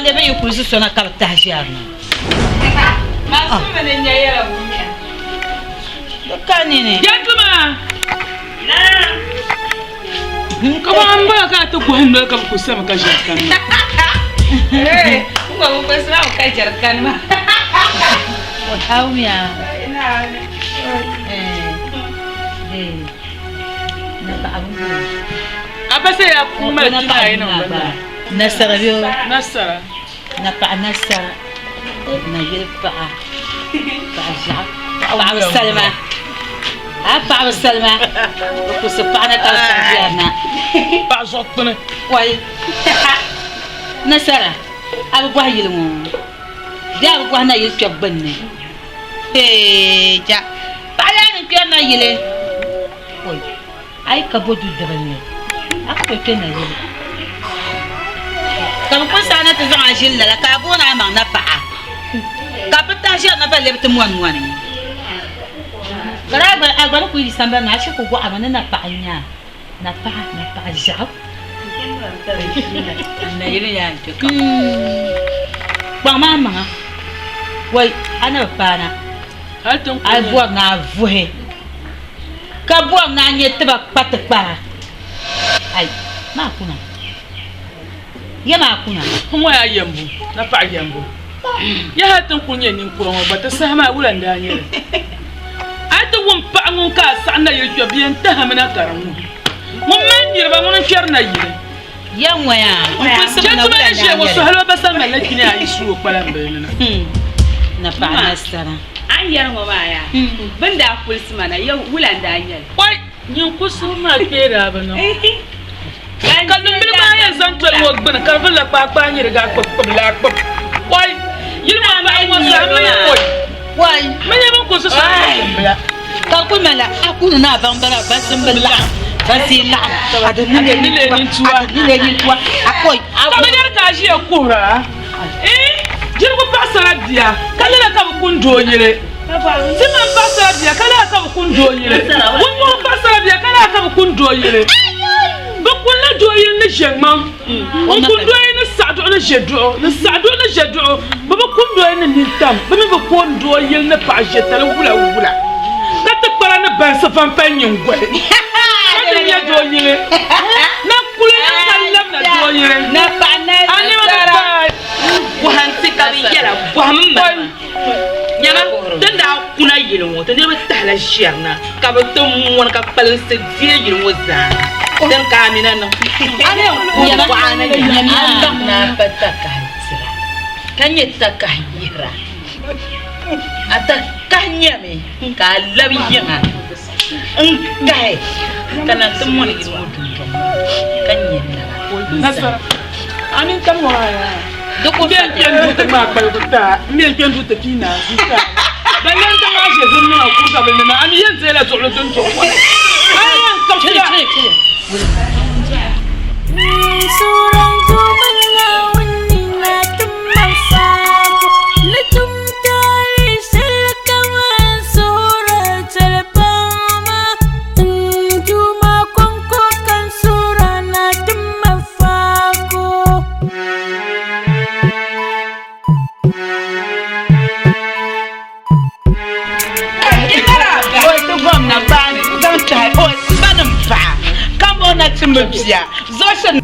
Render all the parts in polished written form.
le be yukuzi sona kal tahjarna Masuma ne nyaya bunya. Kanine Yatuma. Kama amba ka to ko hando ka ku sama ka jarkan. Eh, ngo ko sma ka jarkan ma. Hawmiya Ina. na ba abu Abase ya kuma kina ina banda. nasara biyo Nasara. na pa nasara na yirfa pa ja pa salma pa salma ko subhana ta tahjarna Ba zotne. wai nasara abu ba yilmu da abu ba na yil kyabbanne ja bala ni kyana yile oi ai ka bodu dabanne akko kyana yile kam ko sana ta zama jilla la ka bona ma na pa ka pata shi na ba lebta muan muani gara agba ko yi samba na shi ko go amana na pa nya na pa ja Na yiri ya ka. Bang mama. Wai ana pana. Hatun Ai buak na vuhe. Ka buak na nyete ba patakpa. Ai ma kuna. Ya ma kuna. kuma ya yambu. Na pa yambu. Ya hatun kunye ni ko ba ta sama wulan da nyere. Ata won pa ngun ka sa na yirjo biyan ta hamana karamu. Mun man yirba mun fiyar na yire. Ya waya. Jantu ba shi wasu halwa ba san mallaki ne a isu kwalan bayanana. Na pa na sara. An yar ma baya. Banda kulsu mana yau wulan da an yar. Wai yin kusu ma kera ba no. Kallon bil ba ya san to wo gbana karfin la pa ni riga la kpop. Wai yirma ba ai wasu amma koi. Wai Manya ban kusu sa bala. ka ku mala akuna na ban bara ba sun bala. Kasi la ada ni le ni tuwa akoi. Kama yar ka shi ya kura. Jirgo ba sara dia. Kala la ka kun do yire. Sima ba sara dia kala ka kun do yire. Won mo ba sara dia kala ka kun do yire. Ba kun la do yire ni shegma. On kun do yire ni sado na jedo. Ni sado na jedo. Ba kun do yire ni tam. Ba me ba kun do yire ni pa jetala wula. Ka ta para na ban sa fan pan nyingwe. Ka ya do yire. Na kula ya sallam na do yire. Na pa na. Ani ma ba. Buhanti ka bi yara buhamma. Nyama tanda kuna yelin wata ne ba tahla shiyarna ka ba tun wani ka falin sa je yelin wata dan ka amina nan ane Nyama ko ana nyama. Allah na fata ka hitsira kan yetta ka hira ata kanyame ka labi yana in kai kana tun wani irin mutum kan yetta Nasara. Amin kan waya. Duk ko Bien bien duta ma balbuta. Bien bien duta kina. Balan ta ma je zunna ku ka bin na ami yan zela to lutun to. Ayan ka kira. Surang tuman ngawin na tumasago Latum tali silkaman surat salpama Juma kongko kan surah na tumafago Oi to gwamna bani zan ta oi banin fa. Kamo na timbiya. Zo shan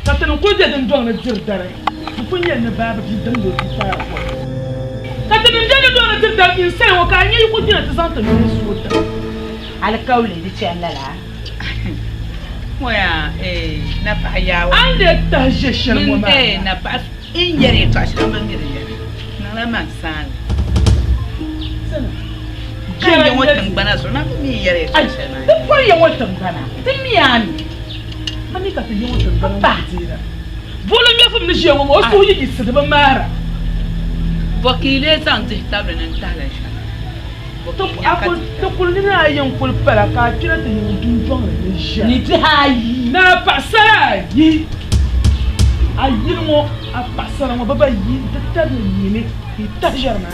Katan ko je dan don na jirdare. Kun yan na baba ki dan do ki fara ko. Katan dan dan don na jirdare in sai wa ka yi ku dina ta san ta ne su ta. alkauli da ce Allah la. moya na pa yawo ande ta jesher mo ma na pa in yare to ashirin ban miri yare na la man san kan yan watan bana so na mi yare to ashirin duk ko yan watan bana tin mi ami mani ka tin yan watan bana tira bolo me fum ni je mo o so yi se de ba mara wakile san ti tabla nan tala sha to kul ni na yan kul pala ka kira ta yin dun jong le sha ni ti hayi na pasara yi ayin mo a pasara mo baba yi ta ta ni ni ta jarma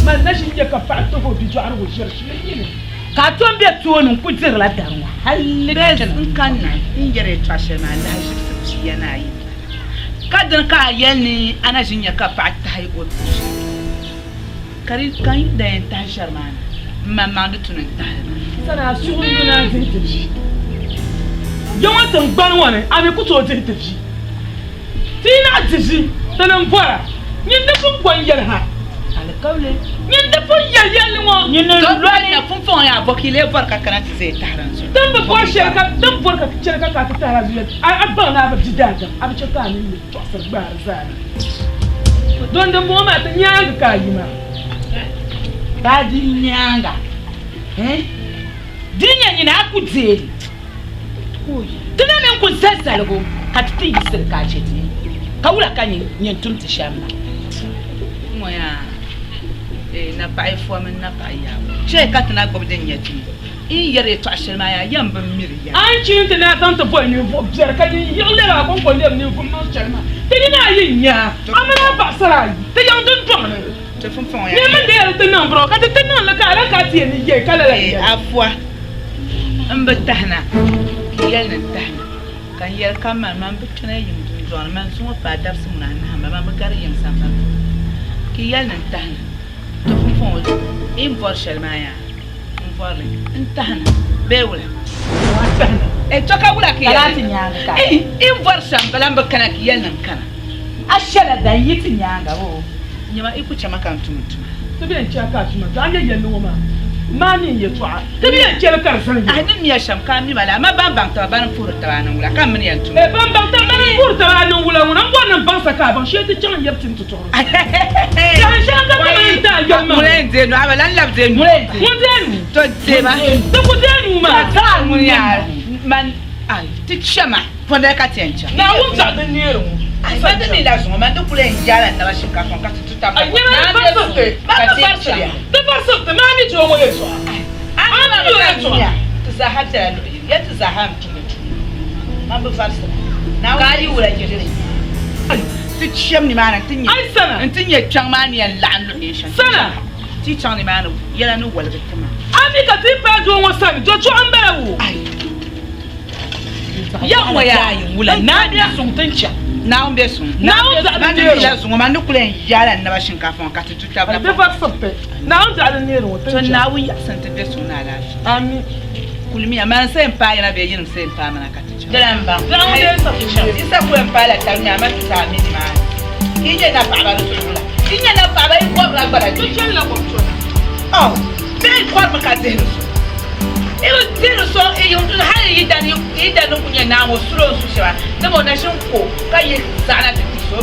man na shi ya ka fa to ko bi jo ar go jar shi ni ka ton be to nun ku dir la darwa halle in kan na in yare to ashirin na la shi yana yi kadin ka yanni ana jin ya ka fa ta hayi o kari kan da yan ta sharmana mamma da tunan ta sana su na zai tafi yawan tangban wani abi ku to zai tafi tina tafi tanan fara yin da fun gwanyar ha alƙawle yin da fun yayyan mo yin na ruwa na funfun ya bokile barka kana ta zai taran su dan ba ko shirka dan barka shirka ka ta tara zuwa abba na ba jidaga abi ce ka ni ne to sar ba zani don da mu ma ta nyanga ka yi ma badi nyanga dinya nyina akuzeli tuna men kun sassalgo katiti sirka cheti kawula kanyi nyentum tishamba moya na pai fo men na pai ya che katna gobden nyati in yare to ashirma ya yamba miriya an cin ta na tanta boy ni fo biyar kanyi yalle ba kon kon ni kun ma charma tini na yin ya amana ba sarai ta yan dun to te funfun ya ni man da ta nan bro ka ta nan la ka ran ka ti ni ye kala la afwa an batahna kiyal nan tahna kan yar kama man bituna yin dun zon man sun fa dar sun na na ma magar yin samba kiyal nan tahna to funfun in vor shalmaya in vor in tahna bewla tahna to ka wula kiyal in vor shambala bakana kiyal nan kana ashala da yitin yanga wo nyama ikucha makantumtu to biyan ci aka tuma to an yayyan no ma mani ya tu'a to biyan ci ka san a nan miya shamka mi mala ma ban ban ta ban furta ranan wula kan mun yantu ban ban ta ban furta ranan wula wannan wannan ban saka ban shi ta cin yabtin tuto ya shan ka ban ta yamma mulen de no abalan lab de mun de to de ba to ku de ma ta mun ya man ai ti chama fonda ka tencha na wun ta da nero fada mi la zuma do kule njala na bashika fon ka tuta ba na ba sote ba sote ma mi jo mo yeso ana do yeso za hata ya za ham kimutu ma ba farsa na ga yi wura jire ti cham ni mana tinye ai sana tinye chang ma ni lan lo nation sana ti chang ni mana yala no wala kuma ami ka ti pa jo mo sami jo cho ambawo ya mo ya wula na dia sun tincha na umbe sun na umbe ya sun ma nukule yala na ba shinkafa ka tuta ba ba sote na on ta da nero to na wi santa de sun na la ami kulmi amma sai pa yana be yin sai pa mana ka tuta Jaramba. Isa ku en pala tarmi ama ta mi ma. Inye na baba no sula. Inye na baba i kwa bla bala. to chen la ko chona Oh, be kwa ma ka de no. E o de no so e yo tun ha yi dani kunya na mo sulo su shewa. Da mo na shin ko ka yi sana ta ti so.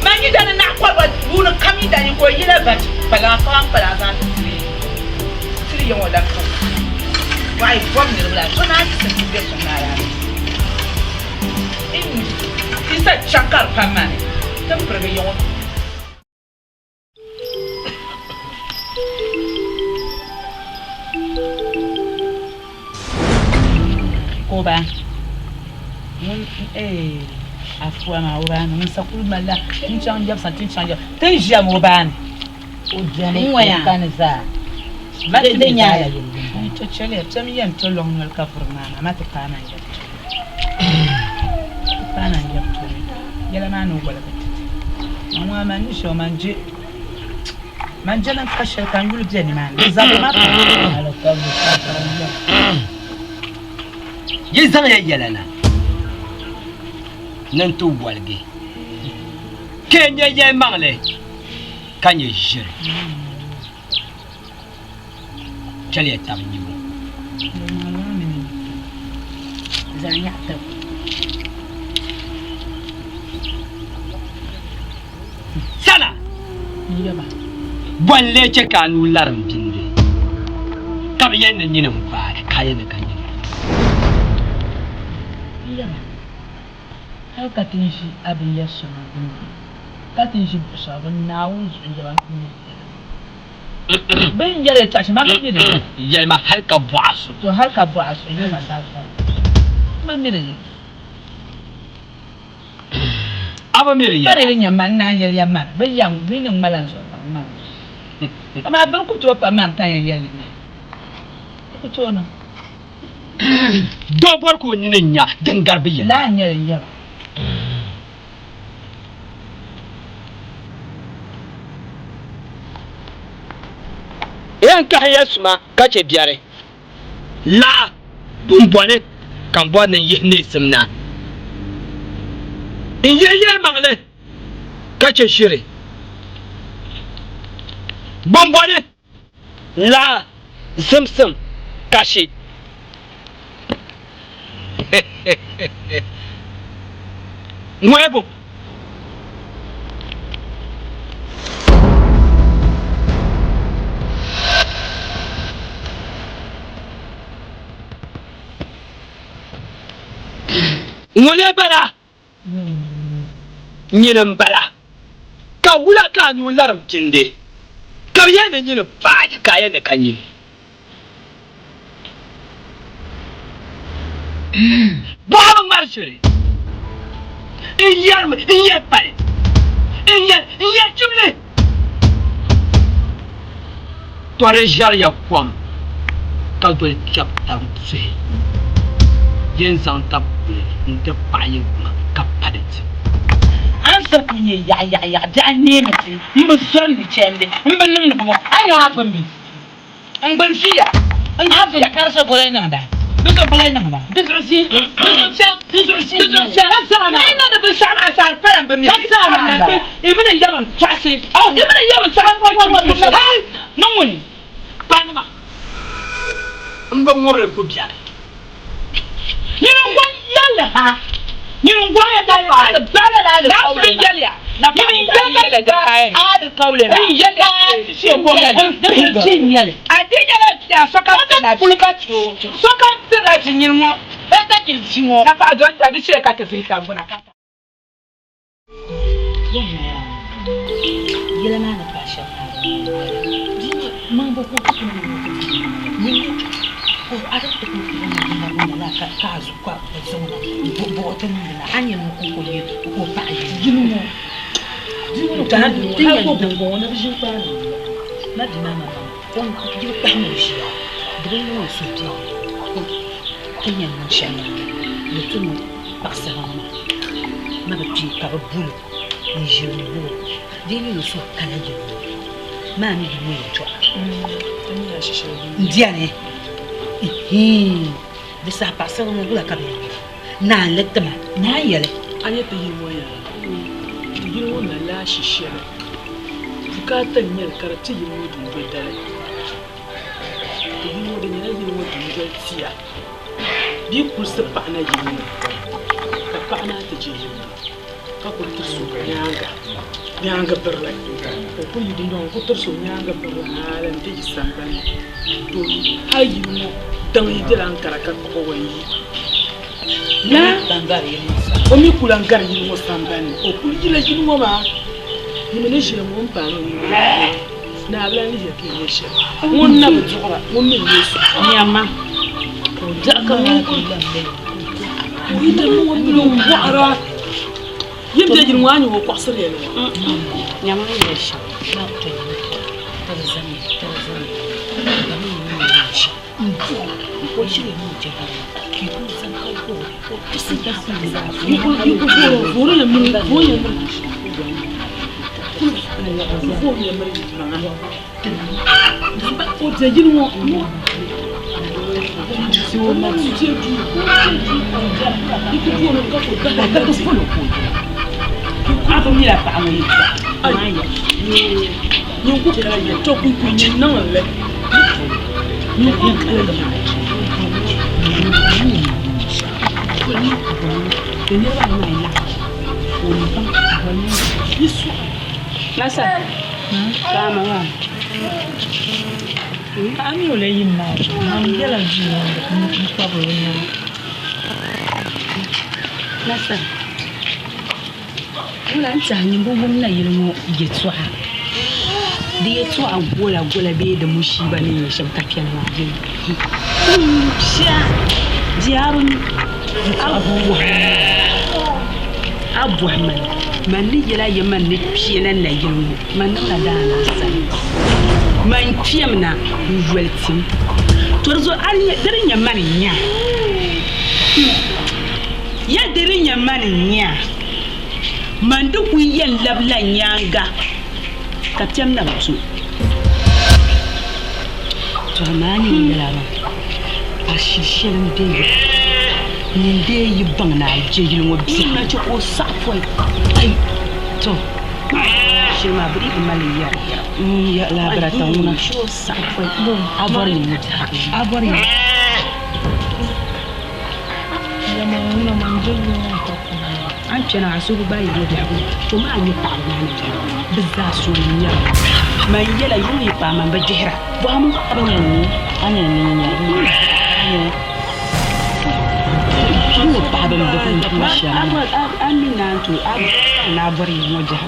Ma yi dani na kwa ba bu no kami dani ko yi la bat bala ka bala za ta ti. Siri yo da ko. Wai kwa mi no bla. So na ti se ti so na la. Isa chakar pamane tam pergi yon koba mun afwa ma oba mun sakul mala tin chang jab sa tin chang jab tin jam oba o jani kanza ba de nyaala to chele tam yem to long ngal ka furna ma ta kana ya kana ya to yala ma no wala batiti amma man ni sho manje nan kashe kan yulu je ni man zabe ma ala ka bu yi zama ya yalana nan to walge kenya ya mangle kan ye jere chale tam ni zanya ta Sana yaba bolle ce kanu laram binde kam yen ni nan ba kayan kan yaba har ka tin shi abin ya suna ka tin shi sabon nawun su yaba ben yare ta shi ma ka ne yelma har ka basu to har ka ba su yaba ta man ne aba mere ya bare bin yamman na yar yamman ben yam bin malan so ma ama ban ku to pa man tan yar ku to no do bor ko ni nya dangar biya la nyar yar yan ka yesuma ka ce biare la dum bone kan bonen yehne simna in yeyel mangle ka ce shire bombone la simsim kashi nuevo ngole bara nyinem bara ka wula ka nu laram tinde ka yana nyine ba ka yana kanyi baba marshiri iyar pare iyar chumle tore jar ya kwam ka do chap tam se yen san tap nte paye ma ka padet an sarki ne ya da ne mutum in ba son ni cende in ban nan ba an ya ban bi an ban fiya an hafi ya karsa bole nan da duka bole nan ba duka si ina da bin sana sa faran ban mi sana na ibn yaman twase oh ibn yaman twase non woni panama mba ngore ko biare ni non wan yalla ha ni non wan ya dai wa da bala da kaule yalla na ba ni yalla da kai a da kaule na yalla shi ko ga da cin yalla a de yalla da soka na pulka chu soka tira cin mo da ta kin cin mo na fa don da shi ka ta fi ka gona ka yalla na ba shi man ba ko ni ko a da ko na ka zu kwa zauna bo wata nuna an yi muku koyi ko ba a yi jinu ta hadu har ko gungo wani bishin kwano na dina na ba on ji ba mu shi ya dare ne su ti ko kinyan nan shan ne tun paksara ma ba ti ka ba bulu ni jiru bulu dini no so kala ji ma ni bi mu to ni ya shishe ndiya ne bisa pasal mo bula kabe na letma na yele anya ta yi moya yin wannan lashi shira bukatan yar karati yin mudu bai dare yin mudu ne yin mudu bai tiya bi kursa ba na yin ka fa na ta je yin ka ku tursu nyanga berla ko ku yi don ku tursu nyanga berla halan ta ji samban to hayi mo dan yi dilan karaka ko wani na dangare yin o mi kula ngar yin mo sambani o kul jila jin mo ma ni me ne she mo mpa no na ala ni je ke ne she won na bu jora won ne yesu ni amma ko da ka mo ko lambe ko ida mo no wara yimde jin wani wo ko sare no nyama ne she na to tarzani ko shi ne mu je ki ku san ko kisi da su ni ko boro ya mun ko ya mun ko ya mun ba ko je jin mo si wo ma ti je du ni ko boro ka ko da ka ko folo ko a ko mi la pa mo ni ai ni ko kala ya to ku ku ni nan le ni ko kala ya Ini ba mai la. Oni ba ba ni. Yesu. Nasa. Kama wa. Ami ole yin na. Am yala ji ni kwa bo ni. Nasa. Wala nta ni bo bo na yiri mo yetwa. Da yetwa gola be da mushi ba ne shan tafiyan wa je. Sha diarun Abu Ahmad man ni yela yaman ni piena na yirmo man na da na san man piemna weltim torzo ali derin yaman nya ya derin yaman nya man du ku yen labla nyanga ka piemna tu to mani yela ba ashishirin dai ninde yi bang na jejil ngo bi na ci ko safoi ai to shi ma bari mali ya labara ta wona sho safoi abori ni abori Ya ma manjulu ko. an cena asu ba yi da hagu to ma yi ta na ne bizza so ni ya man yela yuni pa man ba jihra ba mu abanya ni anya ni ya Anu paham betul macam. Amin nanti, nak beri wajah.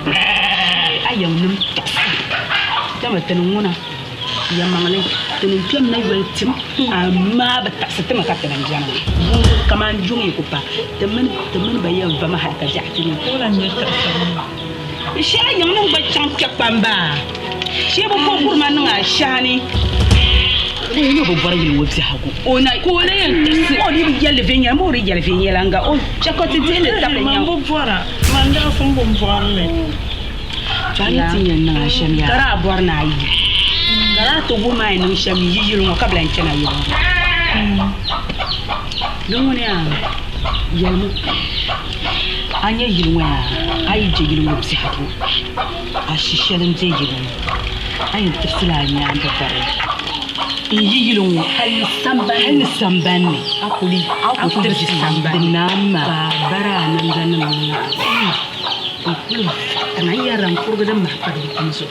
Ayam nem tak. Jangan tenunguna. Yang mana tenung piam naik bertim. Ama betak setem kata dengan jangan. Kaman jungi kupa. Temen bayar bama harga jatuh. Orang ni tak sama. Siapa yang nak baca cak pamba? Siapa pun mana ngashani? Ini apa beri wajah aku? Oh nak kole yang tersi. Oh dia berjalan venye, mau berjalan venye langga. Oh cakap tu dia tak lenyap. Mampu buara. Manda pun buara le. Jangan tiada nak syam ya. Kara buar naik. Kara tu buma ini syam yijil mau kabel yang cina yijil. Nunggu ni yelmu. Anya yilmu ya. Ayi jilmu bersih aku. Asisyalan jilmu. Ayi tersilanya anda beri. Yilung hal samban ni aku terus samban nama bara nangana aku karena ia rampur gede mah pada itu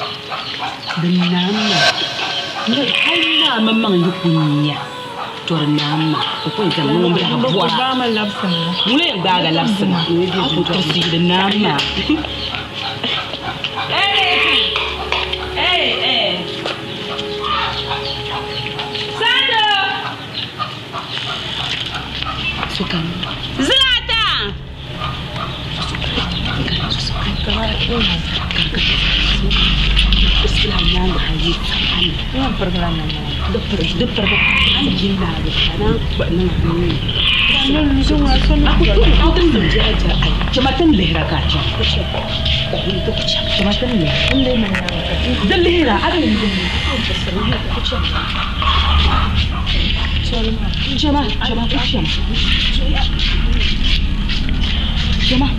nama hal nama memang yukunya tor nama aku itu mau berbuat mulai gagal lapsen aku terus di nama Suka. Zlata. Istilahnya berhaji. Apa pergelaran? Dokter. Anjing dah berana benar ni. Kalau semua aku tu menjaga. Cuma lehra kaca. Cuma lehra mana? Dan lehra ada yang Jemaah.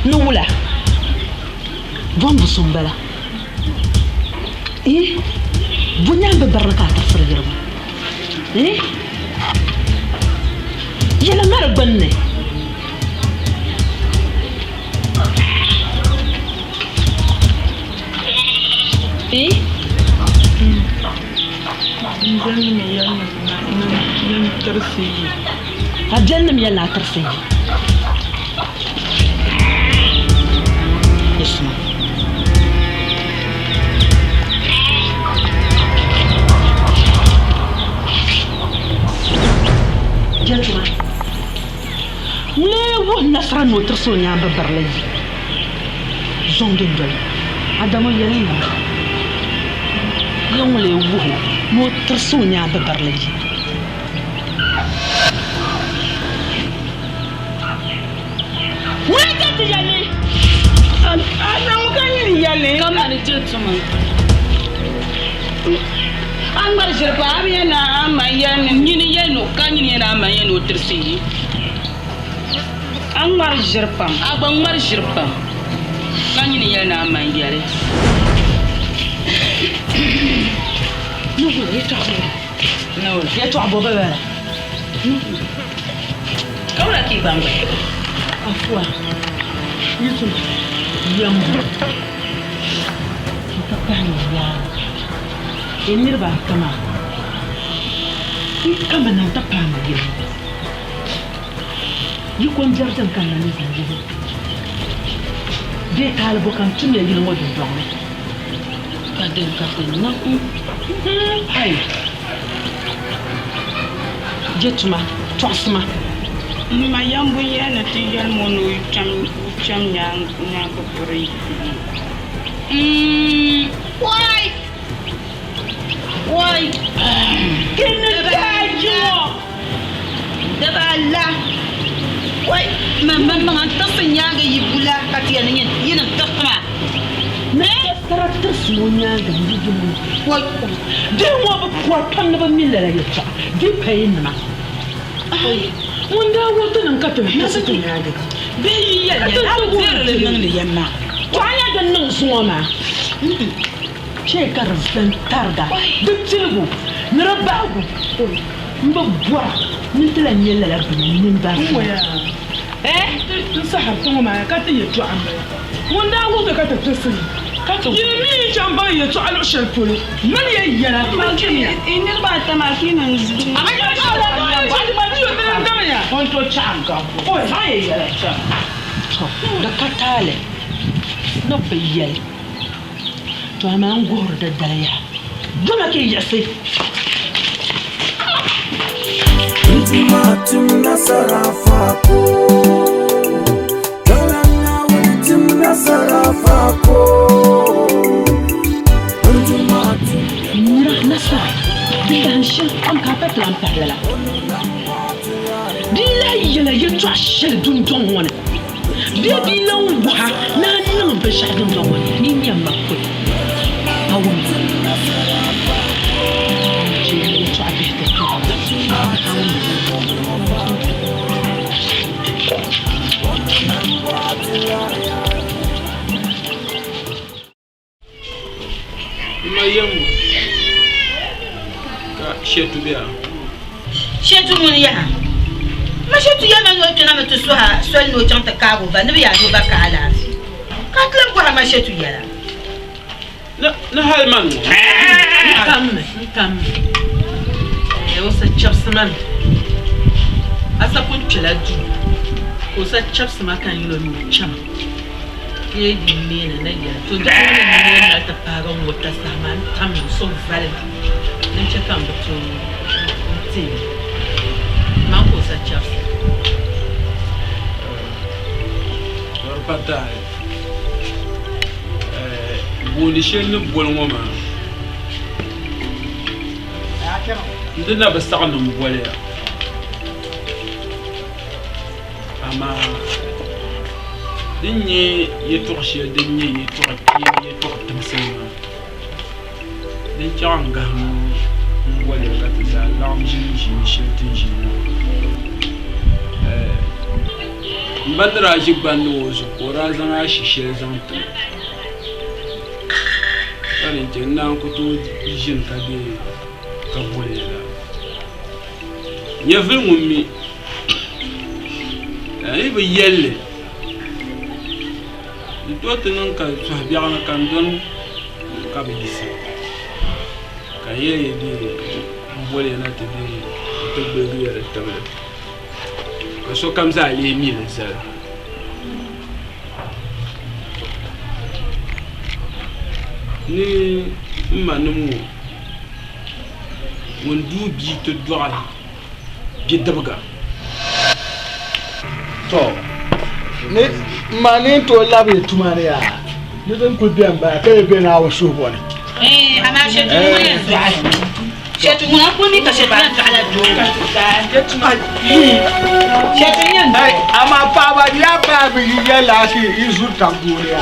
Nula. Vamos sombala. Bunya beberapa terfrigir. Yala mar banne. Jangan yalla tersi. Isma. Jangan. Lewo nasran no tersonya beberlay. Zondol. Adamu yalina. Yang lewo no tersonya beberlay. Wai ka ti yale. Ana mu kan yin yale. Kama ni je tuma. An bar shirfa am yana amayan Nyini yeno kan nyini na ma yeno tirsi. an bar shirfa. Agban mar shirpa. Kan nyini yana ma yare. Nuhu ya tawo. No. Ya tawo baba. Kawla ki bangwe. Afwa. Yitu. Yamu. Ka kan ya. Enir ba kama. Ki kama nan ta fama yi. Yi kon jarjan kan nan zan yi. Dai talbo kan tun ya yi wadin don. Kaden na. Hai. Jetuma, tosma. Ma yambu yana tijan mono cham nyang ko puri. Why? Dabala. Why? Man tasin yaga yibula katiya nyen yina tasma. Ne karakter sunya ga yijimu. Why? Dai mo ba ko kan ba millara yatta. Di payin ma. Wanda wata nan ka to na sakin ya ga. Bai ya abu zere nan ne yamma. To aya da nan suwa ma. Shekarar dan targa. Duk tilbu. Nirabagu. Mba bwa. Ni tilan yella la bin ba. Tun sahar tun ma ka ta yato amma. Wanda go ka ta tsin. Ka to. Yimi jamba yato alo shelfolo. Man ya yara ma kinya. Inir ba ta ma kinan zu. Quanto changa? Poi vai a da catale. No beyel. To ama ngor da daya. Dole ke yase. Ultimatum nasarafako. Kalanga ultim nasarafako. Ultimatum. Mira nasa. Dilan shin am ka petlan parlela. Dila yela yeto ashel dun don wona. Dia dila wa na nan be sha dun don wona. Ni mi am ko. Awon. Je yeto abete ko. Mayam. Ka shetu biya. Shetu mun ya. Ma shetu ya man yoto na mutu suha sol no chanta kago ba nabi ya no ba ka ala. Ka tlam ko ma shetu ya. Na hal man. Kam. Wasa chapsman. Asa kun chelaju. Wasa chapsman kan yilo mi cham. Ye yimena na ya. To da ne na ta pagan wata saman tam so valid. Nan ce kan buto ti. Ma ko sa chaps. Pata boli shel bol ngoma ndina basaka no mbole ama dinye yetorshi dinye yetorki yetortamsema din changa mbole katisa lamji sheltinji mbandra jibanu zo kora zanga shishe zantu ani jenna ko to jin kage ka bolela nyevil mummi ai be yelle to tenan ka so biana kan don ka be yisi ka yeye de bolela te de to be yere tabla so comme ça les mille ça ni manumu mon dubi to doal bi dabga to ne mani to labe tumare ya ne zan ku biyan ba kai be na wasu bone Ama shetu mun ya. شاتو منا كوني كشبان على الدور شاتو ين ama baba ya babu ya lafi izu tanguria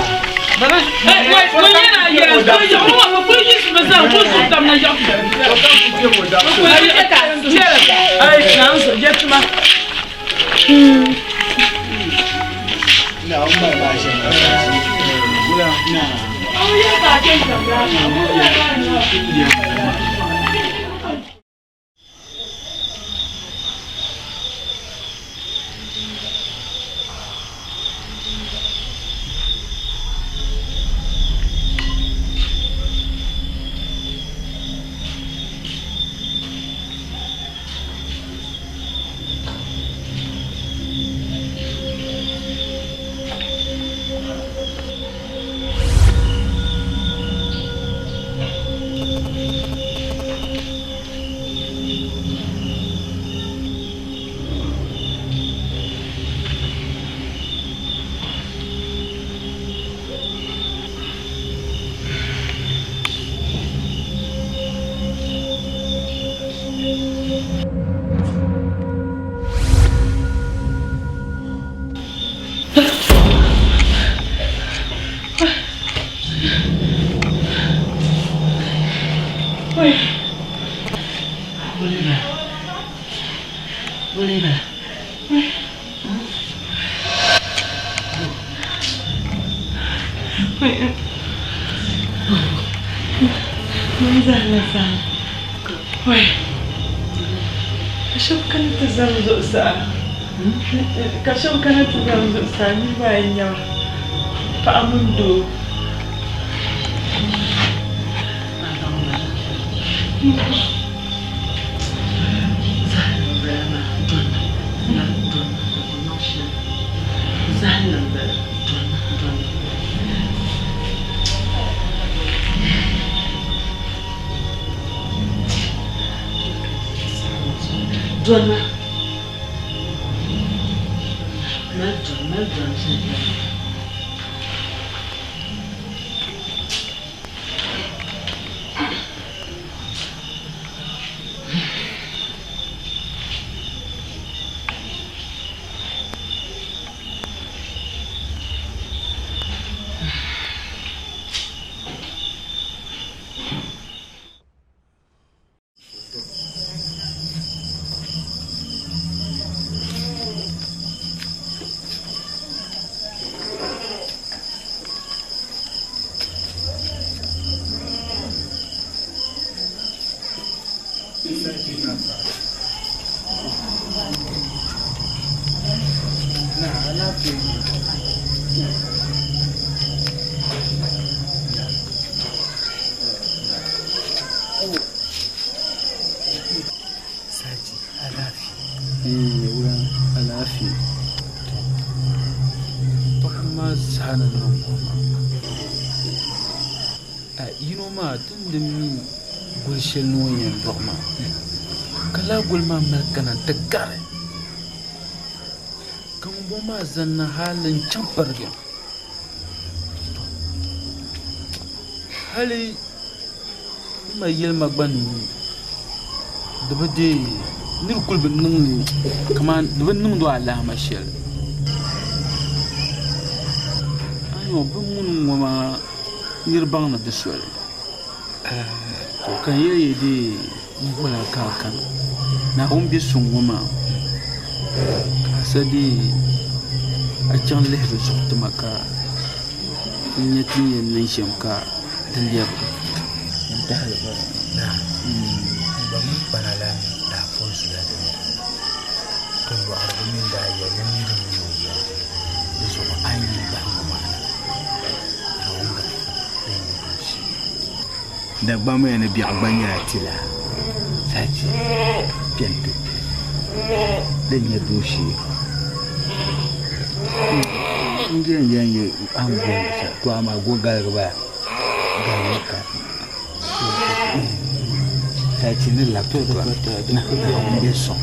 Kasho kana tuzamzo sani banya pa amundo Donna. Kala gulma malkana tagare kan boma zanna halin can farge hali mai yelma gbanu da bade nir kulbin nan kama da ban nan do Allah mashal ayo bin mun wama yirbang na diswal to kan yayi dai wala kakan na umbi sunguma sadi a can lehru sokta maka nyati yen shemka daliyar da halba da ba mun banala da fonsu da kan ba argumin da ya yin da mu ya da so an yi ba kuma na wanga da ba mu yana bi agbanya tila sachi pianto denya doshi ngen yanye ambo sa to ama go galba galaka sachi ni la to na yeso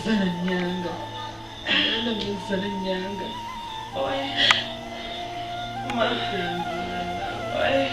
Zanyanga. Oi. Oi.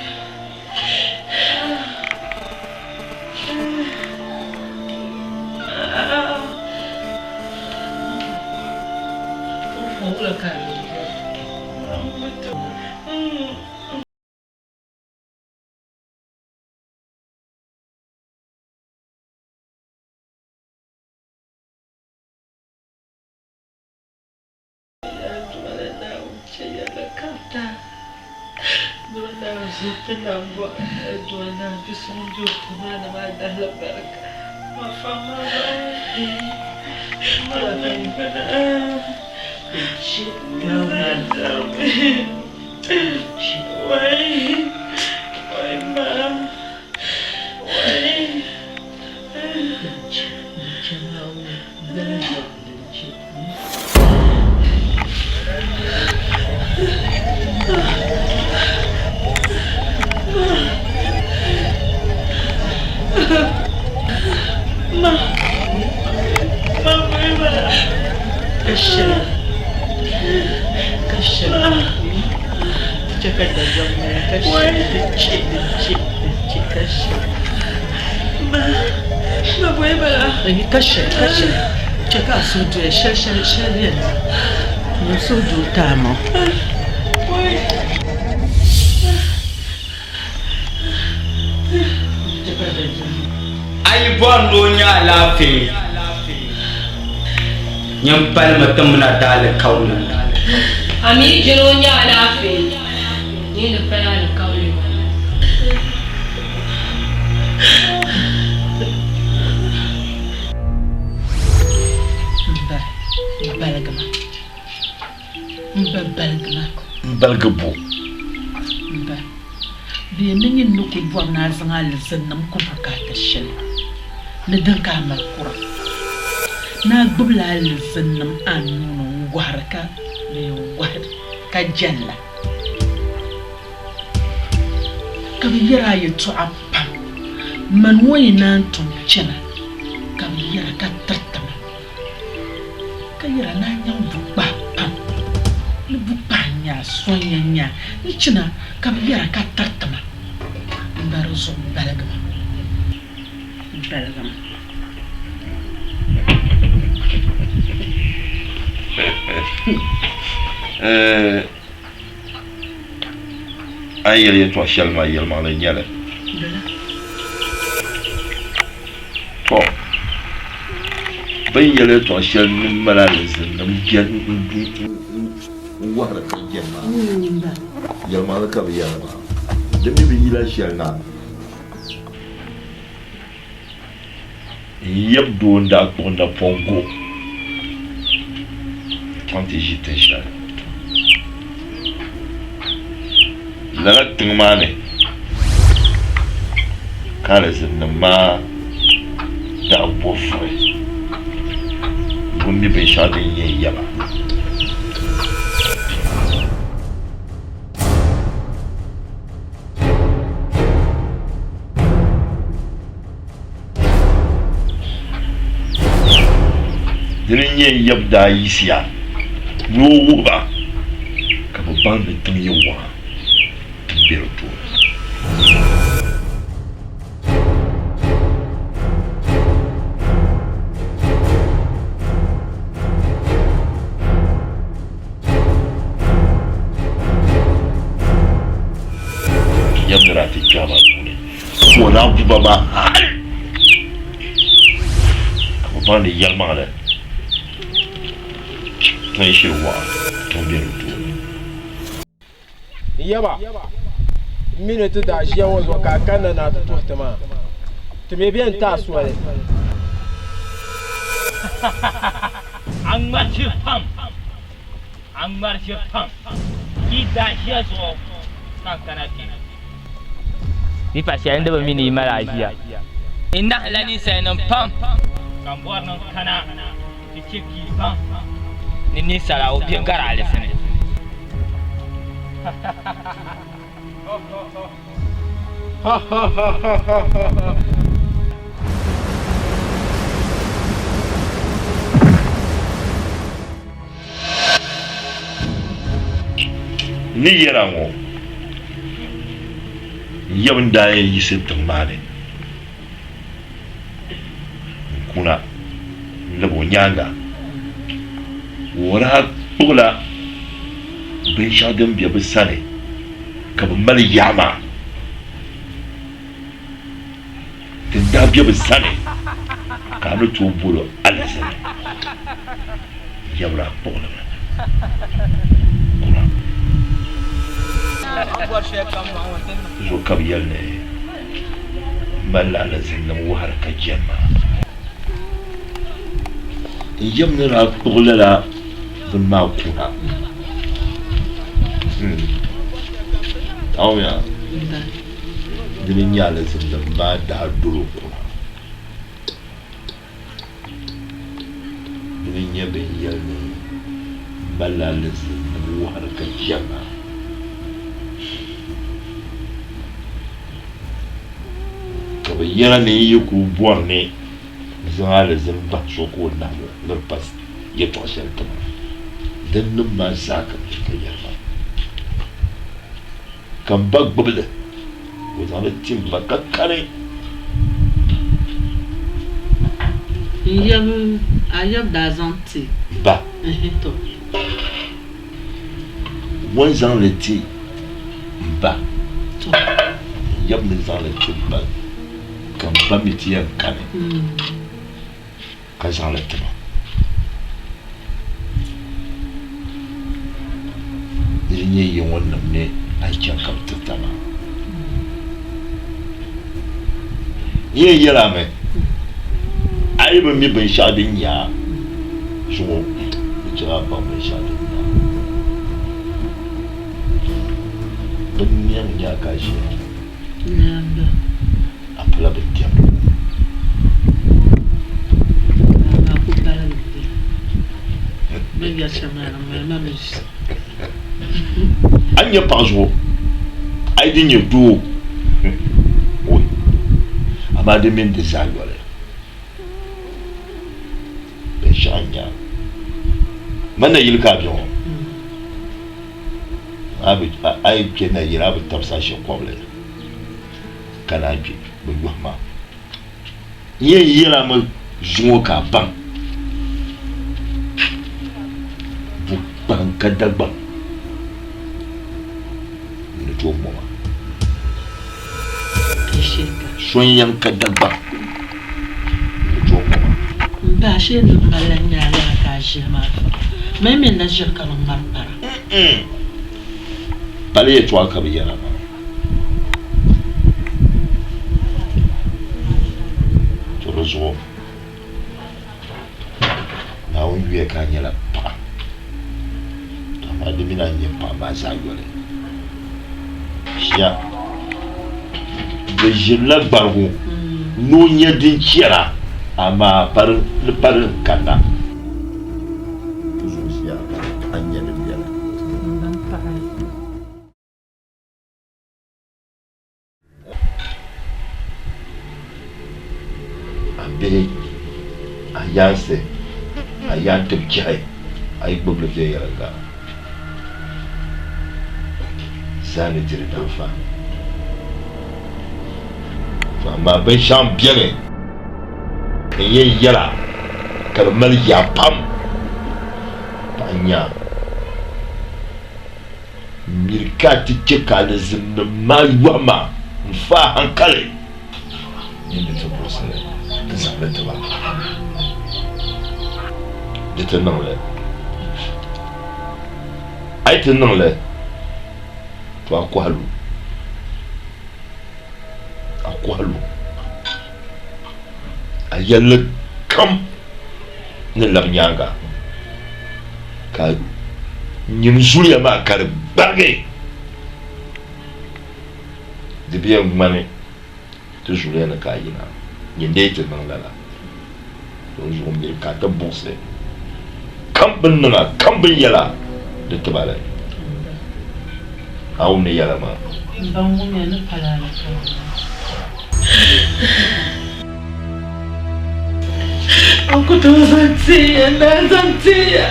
Ai bondo nya lafi nyam palma tamna dal kaula ami jiro nya lafi ni da fara da kaula balgabo bi min yin nuku buam na zanga lizin nam ku bukata shin na dinka malkura na gbubla lizin nam anu warka ne war ka jalla ka yira yi to appa man wani nan tun cina ka yira ka tartama ka yira na nyam bukpa pam ni bukpa nya sonya nya ni cina ka yira ka tartama Baruzo balagama. Ayel ye to shel ma yel ma la nyale. To. Bay yele to shel ni mala lezin nam gen wahra ka gen ma. Yel ma la ka bi yel ma. Demi bi yila shel na. Yeb do nda ponda pongo. Tante jite shel. Lala tingmane. Kala zin ma da bofre. Bumbi be shade ye yaba. Dinin yin yabda yi siya no ba ka babban da tun yawa tun biyar to yabda ta jama ne ko na buba ba ka babban da yalma da tun shirwa tun biyar to yaba minute da shi yawan zuwa kakan na tutu ma to me biyan ta so ne an marshi pam ki da shi zo kan kana ki ni fa shi inda ba mini mara ajiya inda halani sai nan pam kan buwar nan kana ki pam ni sara o bi gara alifin ni yɛra ŋɔ yɛb n daa yɛn yisi tiŋ maa ni n kuna n labi o nyaanga o daa kpuɣila binshɛɣu din bɛ bi sani ka bi mali yaama din daa bɛ bi sani ka a ni tooi bolo alizini yɛb daa kpuɣilimi zo ka bi yɛli ni mali alizini nim wahari ka jɛma n yɛm ni daa kpuɣilila bin maa kuna awya dini nyala zinda ma da duro kuna dini nyebe yelni balala zinda wahar ka jama ka ba yara ne yi ku buwane zala zinda so ko na mo pas ye to shel to dan nan ma saka ka yarma kan ba gbubli o zaŋli tim ba ka kari a yɛb daa zaŋ ti ba to wọn zaŋli ti n ba yɛb ni zaŋli ti ba kan ba mi ti yɛn kani ka zaŋli ti ba diri nyɛ yi ŋɔ nim ni a chɛn ka bi ti taba yɛn yɛlami a yi bi mi binshɛɣu din nya zuɣu bi chɛra ba binshɛɣu din nya bin niɛm nya ka ʒiya a pula bi tɛm an nyɛ paɣa zuɣu a yi di nyɛ doo amaa di mini di zaa yɔli binshɛɣu n nya man na yili ka a bɛ ŋɔ a yi kpɛ na yili a bi tabisa shɛkɔbili ka naan kpɛ bi yɔhima n yɛn yɛlami zuŋɔ ka a baŋ bu kpaŋ ka dagbaŋ ni tooi mɔma son yɛn ka dagbaŋ ni tooi mɔma ba shi ne mallan yara ka shi ma mai min na shi kan marmara bale ya tuwa ka bi yɛra ma to di zuɣu naawuni yuya ka a nyɛla paɣa to amaa di mini a nyɛ paɣa maa zaa yɔli shia bi ʒirila gbarigu ni o nyɛ din chɛra amaa ni pari n kanna ti zuɣu shia a nyɛ din biɛla a bihi a yaansi a yaan tibi chɛhi a yi gbubili viɛnyɛlinga zaa ni diri danfa to amaa binshɛɣu biɛni n yɛn yɛla ka di mali yaa pam paɣa nya miri ka a ti chɛ ka alizimnim maa yɔhima n faa hankali ni ti buɣusili n zaŋli tiba di ti niŋli a yi ti niŋli to a kɔhulu a yɛlli kam ni labi nyaanga ka nyini zuliya maa ka di gbagi di bɛ yɛn ŋmani ti zuliya ni ka a yina nyindee ti niŋla la don zuɣu miri ka ti buɣusi kam bin niŋa kam bin yɛla di tiba li a wum ni yɛla maa Aku tu zantia, dah zantia.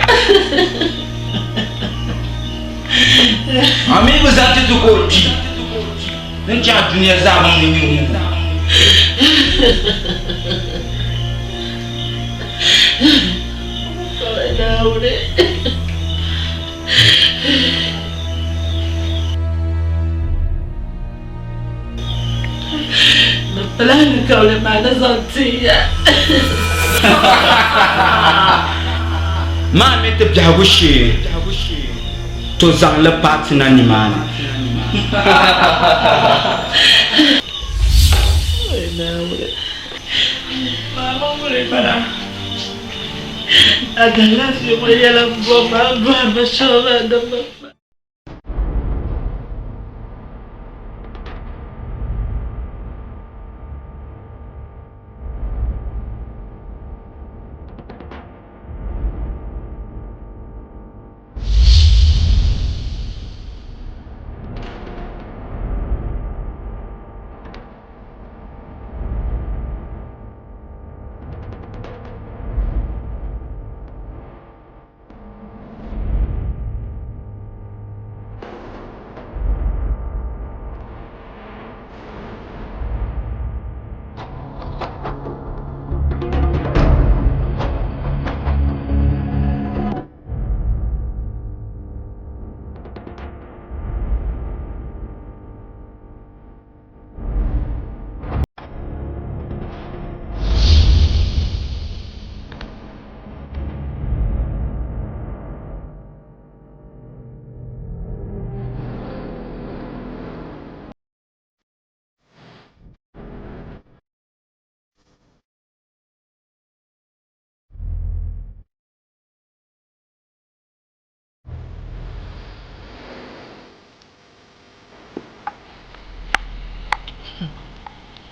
Ami bi zaŋ ti ti ko o kpi din chaŋ duniya zaɣabaŋ ni nyɛ ŋun Pelani kau le mana zantia. maa mi ti biɛhigu shee to zaŋli paati na nimaani Mama mulai mana? Adalah semua dalam bomba bersorak dengan.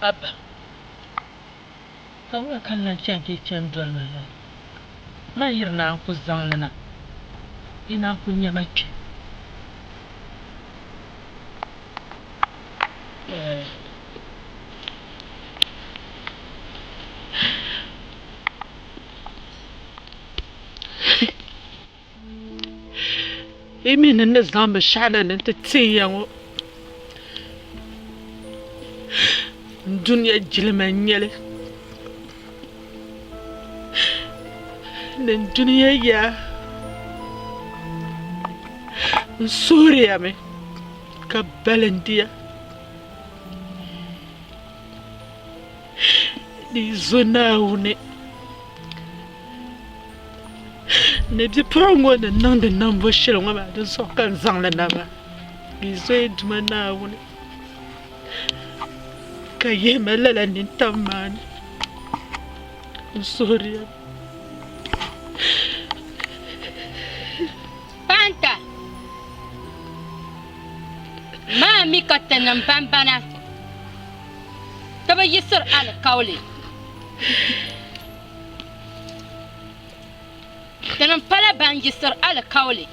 Abba, kamu kan nan chanki chendol na. Ma yirna ku zanglana. Ina ku nyamaki. Imi nene zambe shana nente tiyango. Dunia jilma nyele nen dunia ya Suria me ka balendia di zona une ne di prongo ne nang de nambo shelo ngaba de so kan zang la naba di zo eduma na une Kaye malala ni tamani. Sorry. Panta. Mami katanam pampana. Taba yisur ala kauli. Tanam pala ban yisur ala kauli.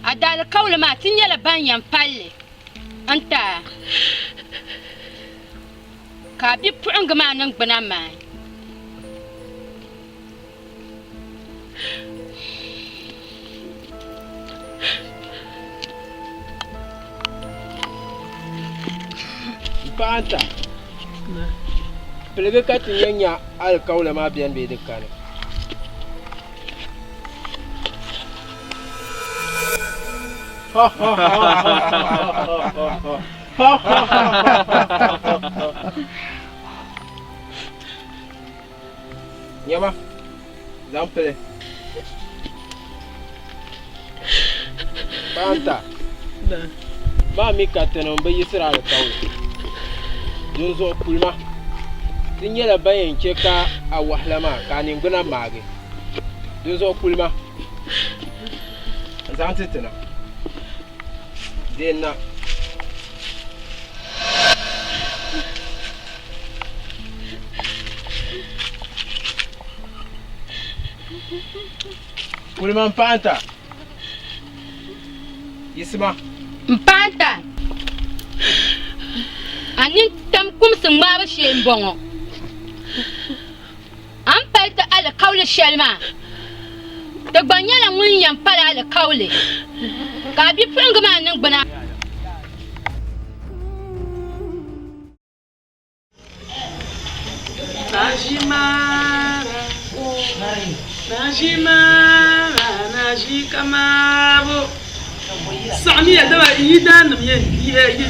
Adala kauli ma tinyala ban yan palle. Anta ka bi pu'un gama nan gbana mai Panta pelege ka tinyanya alkaula ma biyan be dukkan Nyama, zampele. Panta. Ba mi katena mbe yisira al kaule. Junzo kulma. Tinyela bayen cheka a wahlama kanin guna mage. Junzo kulma. Zantitina. Dena. Kulma Mpanta. Yisma. Mpanta. Anin tam kum singba shembongo. Ampalta ala kaula shelma. Ti gba nyɛla ŋun yɛn pala alikauli ka bipuɣingi maa ningbuna. Najikamabo Sami ya daba yidanum ye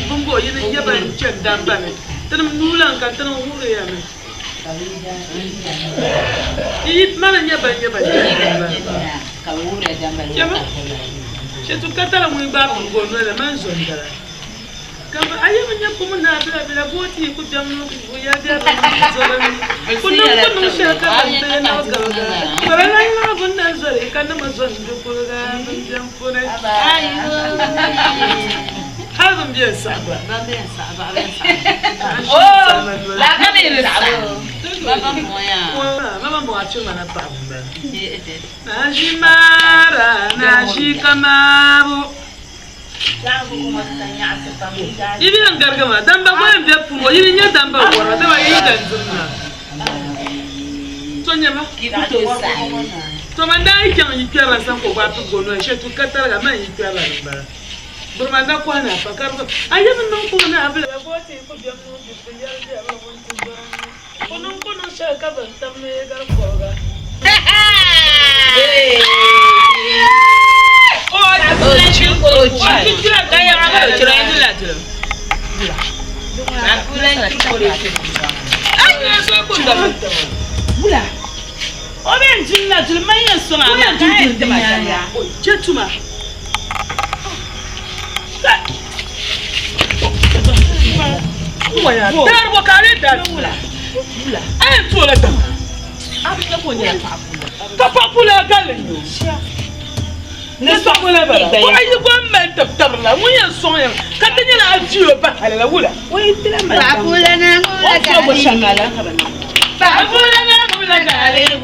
bongo ye yaba chen damba me tanum nulan kan tanum hure ya me yi mana yaba ka hure damba yaba je tu katala mu ba bongo no le manzo ndala kama ayama nyapo muna bila boti ku jamno ku ya dia ba zora ni kunu shaka ba na ga bara na ina bunda zore kana mazon du kulga jam pune ayo hazum bien saba oh la kama ni saba mama mo achu mana pa bunda najikamabo Ibi an gargama dan ba ko en be pumo yiri nya dan ba wora da ba yi dan zunna Sonya ma to man dai kan yi kera san ko ba to gono she tu katar ga man yi kera ba burmanda ko na fa kar ayi mun non ko na abla ko te ko be mu du yar da ba won tu ba ko non she ka ban tam ne gar ko ga N'est-ce pas, voilà, voilà. Voyez comment t'as la moyenne son. Quand tu es là, tu veux pas aller la boule. Oui, tu l'as mal. Pas pour la nango, la galère. Pas pour la nango, la galère.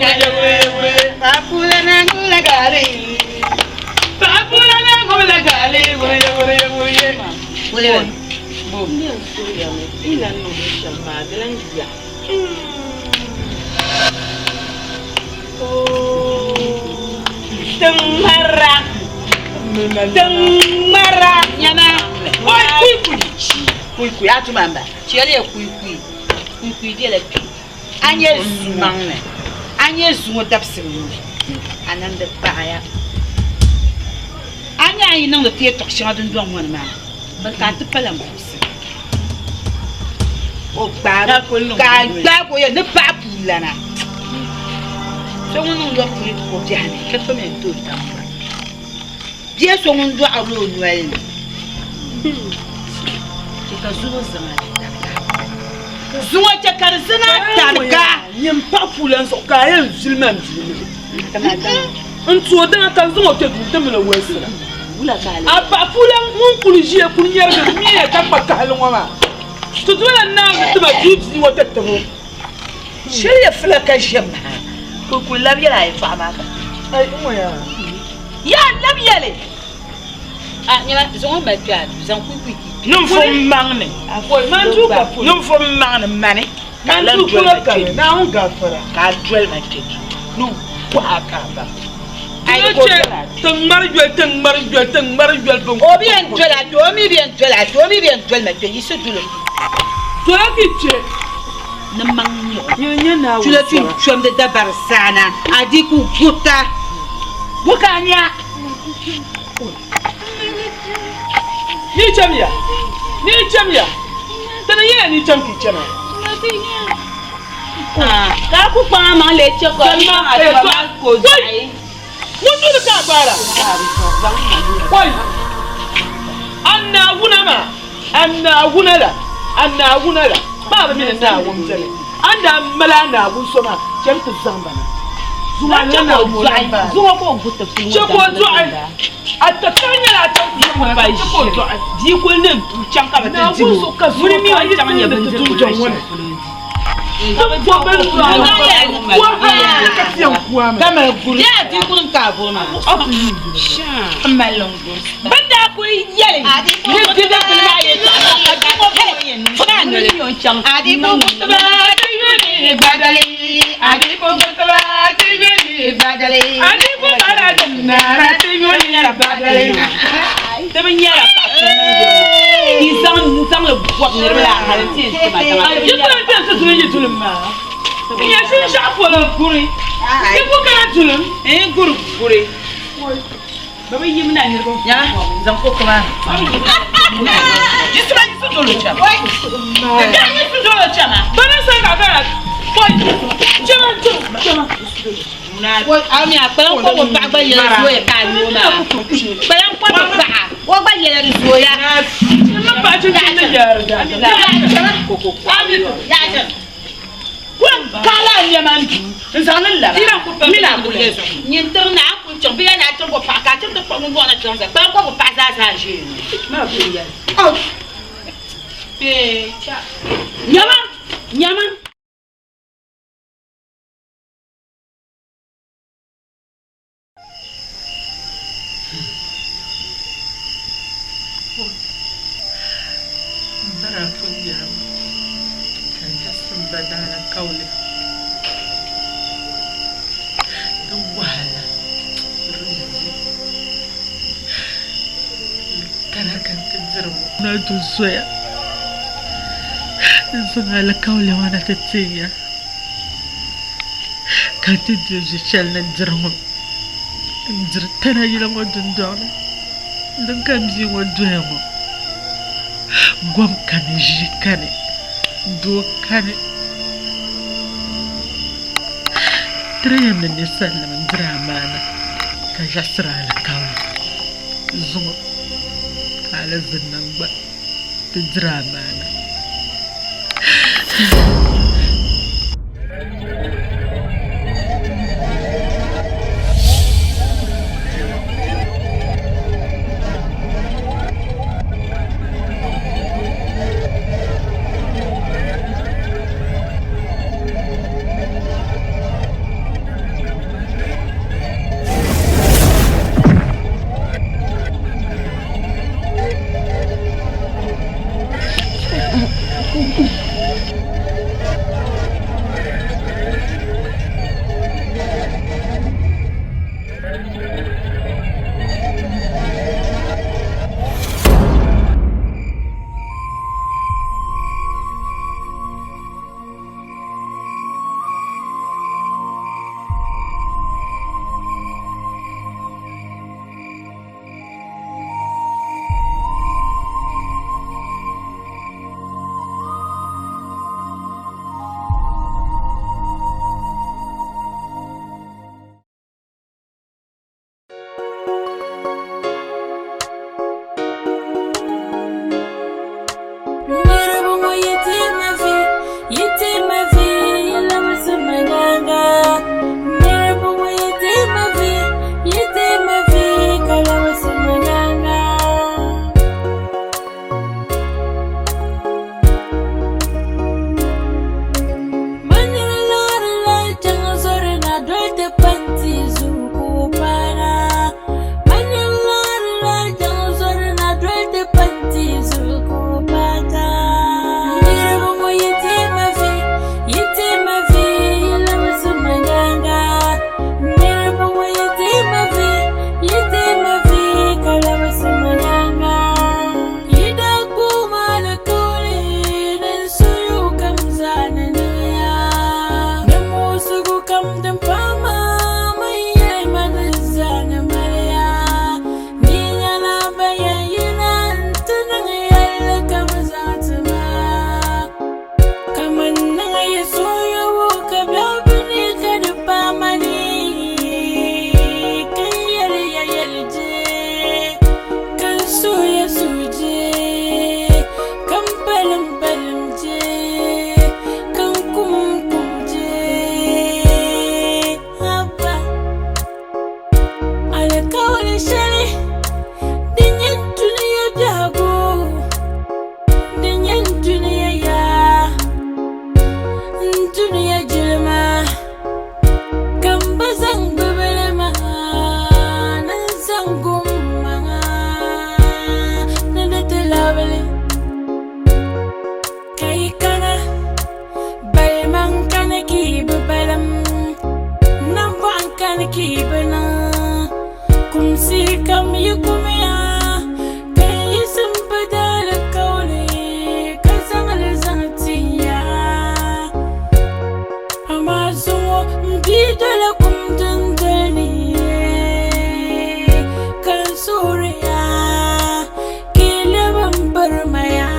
Pas pour la nango, la galère. Pas pour la nango, la galère. Bon, bien sûr, il a nommé Chama de l'India. Tengmara nyama oi kui atu mamba chiele kui dia le anye zumangne anye zungo tapsiru anande baya anya yi nang de tie toksha dun don wan ma ba ka te pala mbusi o ba ko ye ne pa pulana so ngunu lo ko diane ke to me to tamba Dia so mun do alo noel. Ke ka zuwa zama da. Zuwa ta karsana targa. Yin papulan so ka yin zulman zulmi. Tamata. In so da kan zuwa ta du da mun wasa. Wula kale. A papulan mun kulji kun yar da miye ta bakka halin wama. To dole na ta ba juji wata tamo. Shirya flaka shemma. Ko kullab yana yi fama ka. Ai umma ya labiyale nyala zon ma twa zan kuiki num fo mangne afo manju ka fo num fo mangne mane manju ko ka na on gafara ka dwel ma teki num wa ka ba ai ko tangmar jwel bon o bien dwel a do mi bien dwel ma teki se dulo to akiche na mangyo nyonya na wo tu la fin chom de dabar sana adiku guta Bukanya Ni chamia Tana ye ni chamki chama Ka ku pa ma le che ko ma a ko zai Mundu ka bara Wai Anna wunala Ba mi na wun tele Anda mala na wun soma chamtu zambana Zuwa ko gusta su ko zuwa atakanya la ta ko ba shi di ko ne can ka ba ta ji muri mi wani can ya ban tun jon wani ko ban su ko ka tiyan kuwa ma kama guri ya di kun ka go ma sha malongo banda ko yele ni di da ko ma ye ta ko fana ne yon can adi ko ba ti ni badali adi ko ba ti ni badale. Ani ko bara na te nyoni ya badale. Te ben ya pa. Isang le boîte ne la halti ce matin. Je peux te soutenir tout le monde. Il y a une chaque fois le courri. C'est pour que tu le. Eh courri. Baba yimna ni ko. Ya, zan ko kuma. Jisma ni sun dole chama. Ya ni sun dole chama. Bana sai ka ga. Boy. Chama. Boy, ami apela ko ko ba ba yele so e ka ni na. Pela ko ba. Wo ba yele so ya. Ma ba ju ni yar da. Ya. Kala ni man. Nsanin la. Mina ko le. Ni ntar na ko chon bi na to ko pa ka to ko mo bona chon sa. Pa ko pa sa sa je. Ma ko ya. Oh. Pe cha. Nyama. Bara funya. Kan badala kaule. Wala. Kana kan tazuru. Na tusoya. Zona la kaule wana tatiya. Kan tadju shal na zuru. Ndir tana yila mo dundona. Ndan kamzi wo doyamo. Gwam kan jikane. Do kane. Traya min nisallam dramana ka jasra al kawn zumo ala zinnan ba dramana kan kibana kum si kam yukumya kan yisum badal kaule kasangal zantiya amazo mbidala kum dandani kan suriya kila bambar maya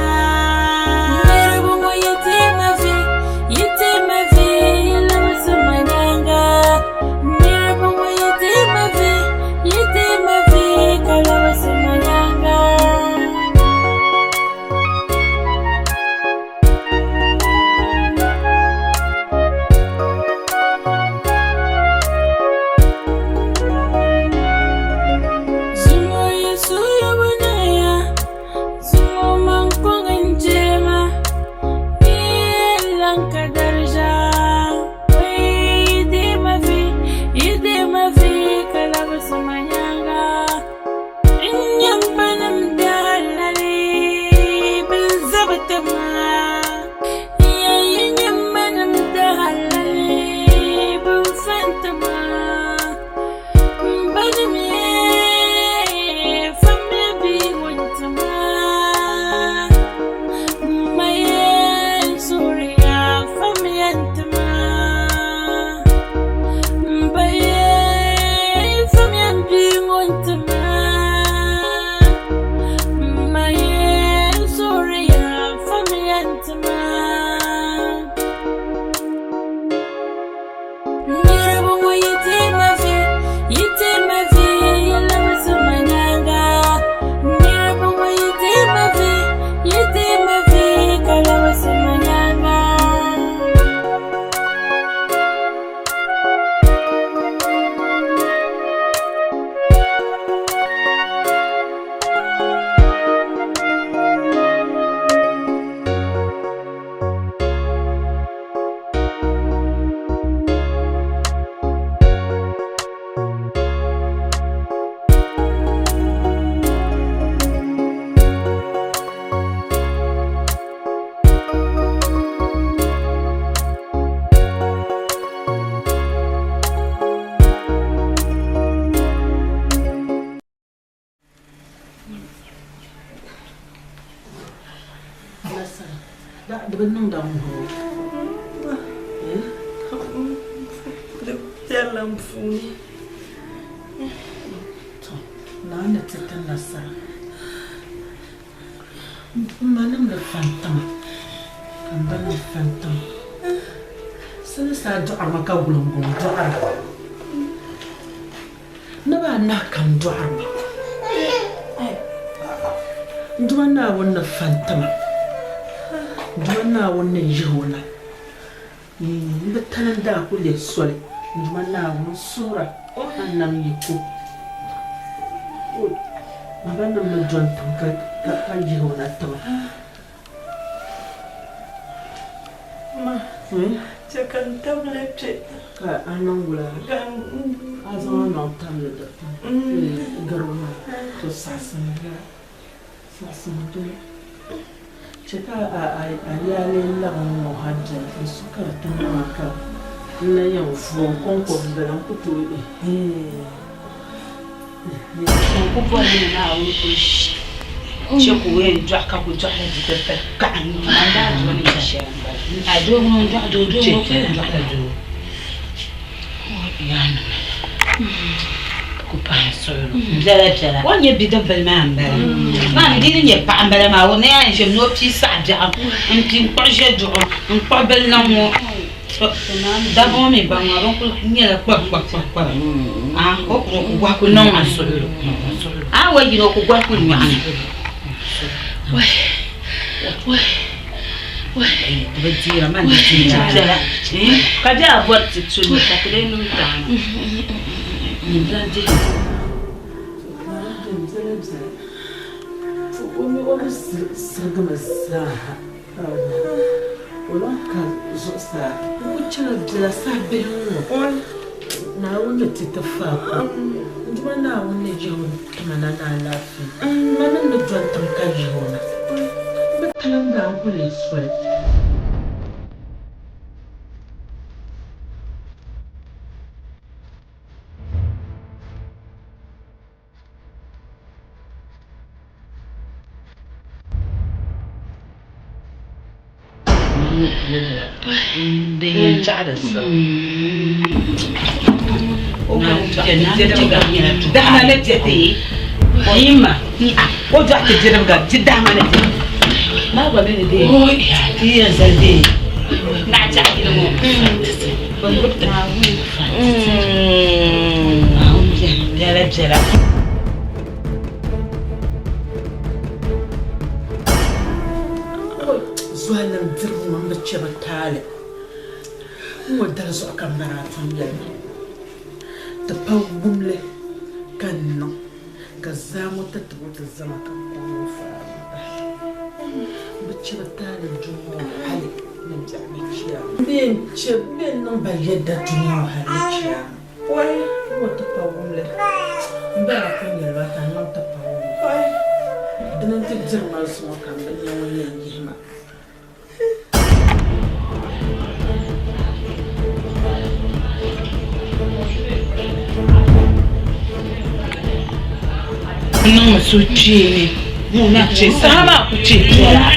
Sole ndumana musura annam yiku mabana mjon ka jihona tawa ma jakan tablete ka anangula kan azon non tamle da garoma to sasana do cheka ayale la mo hajja suka tunaka na yan fuon konkon da nan kuto ko ko ni na o ko che ko en jwa ka ko jwa la di ta ka an da do ni cha a do mo jwa do mo ko jwa la do ya na ko pa so jala wonye bi da bel ma ambara ma mi di ni pa ambara ma wona ya je no ti sa ja on ti ko je do on pa bel na mo d'abord mes parents donc il y a quoi ah ko kwa ko non asolo ah ouais il ko kwa ko ni an ouais tu veux dire man tu ka ja avoir tu ne ka tele no ta ni plan de Kuchana bila sabe na wanda titafa ndima na wanda jiwo kamana na lafi manan da juan tamka jiwo na batalan ga kule swe din chada sa dama na jete yima o ja ke jira ga ji dama na jete na ba ne de o ya ti ya zalde na ja ki mo ban gutta jara jara zuwanan dirman bace batale mo daraso akan maratun yalla ta fawumle kanno ka zamu ta tabbata zama kan kowa fara bace batale jumo hali min jami'a bin ce bin nan ba yadda jumo hali wai wata fawumle ba kan yalwa ta nan ta fawumle wai dinan ta jirma su kan da yawan yima non so tiene mona ce sama ku ce jara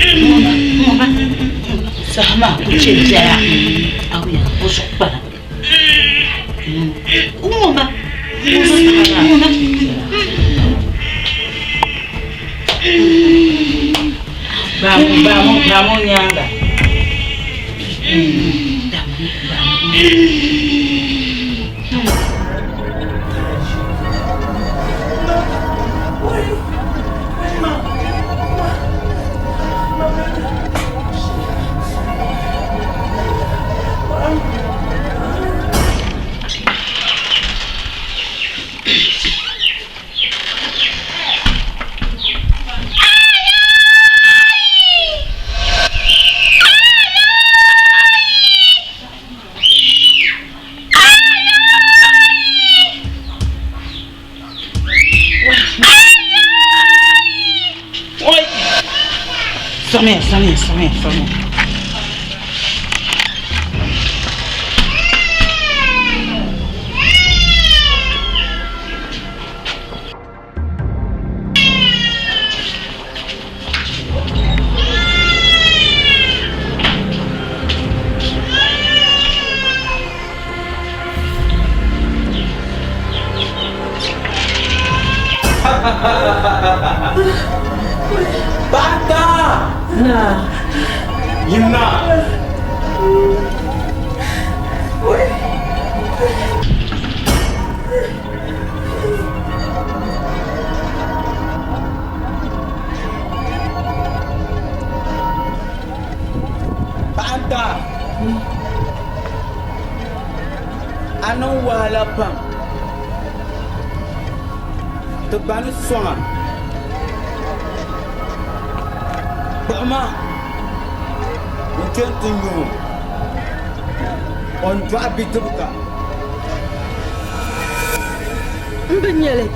sama ku ce jara awiya ko so ba mona vamos nyanga Some. Bata! Nah. Yimna! Bata! Anan wala pam. Tebani songa. Bama! Mungkin you on drop it buka. Mbenyele.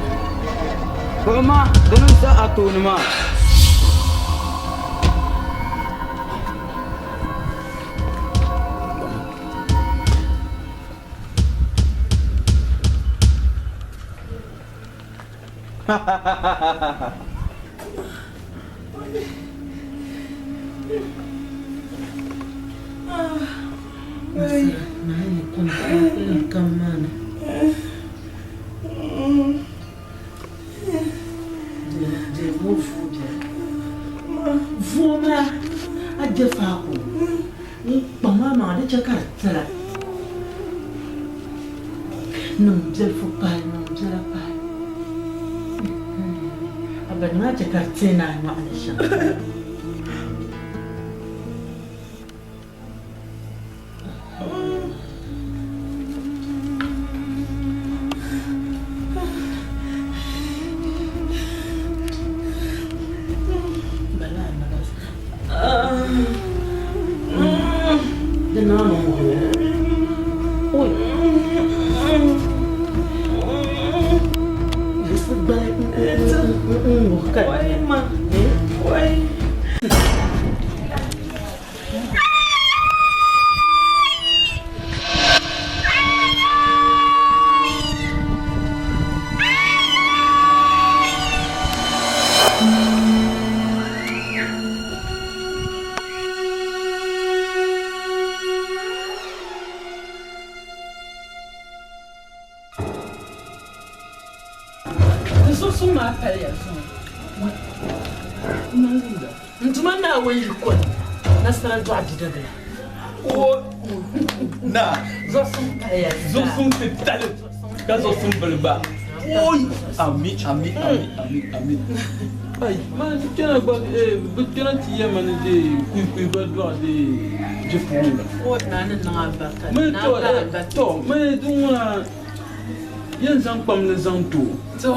Bama, dengan saat tu nama. Jakartina معلش Zuzu ma pale ya zuzu. Ntuma na wani kon. Na sanar da daga. Oh, na. Zuzu pale ya zuzu. Zuzu titale. Ka zuzu balba. Oi, ami. Ai, man, kena ba kena tiye man de kui ba do de je funu. Oh, na ba ka. Me to, me dunga yan zan pam le zan to. To,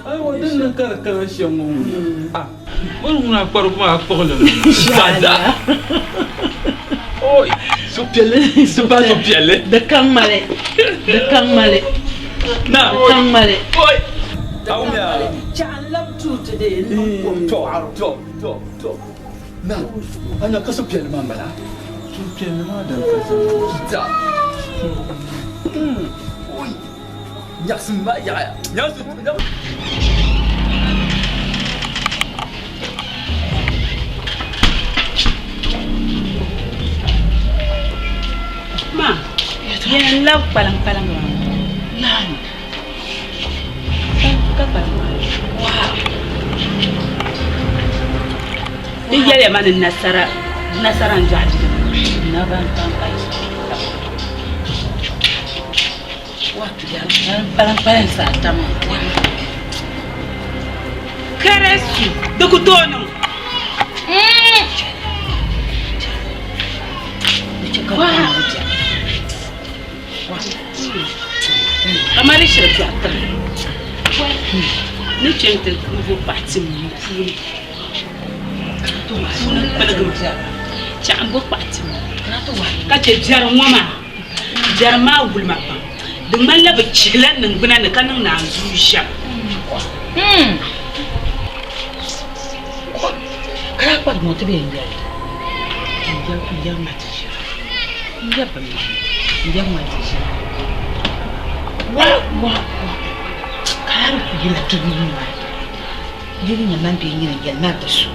ai wa den na kar kan shemo. Ah, mun na kwar kuma akpor le. Sada. Oi, so piele, so pas so piele. De kang male. Na, kang male. Oi. Tawnya. Chan love to today. To. Na, anya ka so piele mambala. So piele ma dan ka so. Kita. Oi. Yasin ma ya. Yasin. Ma, yan love palang yan. Wow. Ni yale man nasara njaji. Na ban kai. What ya? Palang sa tama. Keresu, dokutono. Amari shirka ta. Ni chente nouveau parti mon pour. To ma so na palaga ta. Chambo parti mo. Na to wa. Ka je jar ngoma. Jar ma gulma pa. De man la ba chilan nan guna na kanan na zusha. Kara pa mo te be ndia. Ndia mati. Ndia pa mi. Ndia mati. Wa. Kara ku gila to ni ma. Yiri na man be yin ya na da su.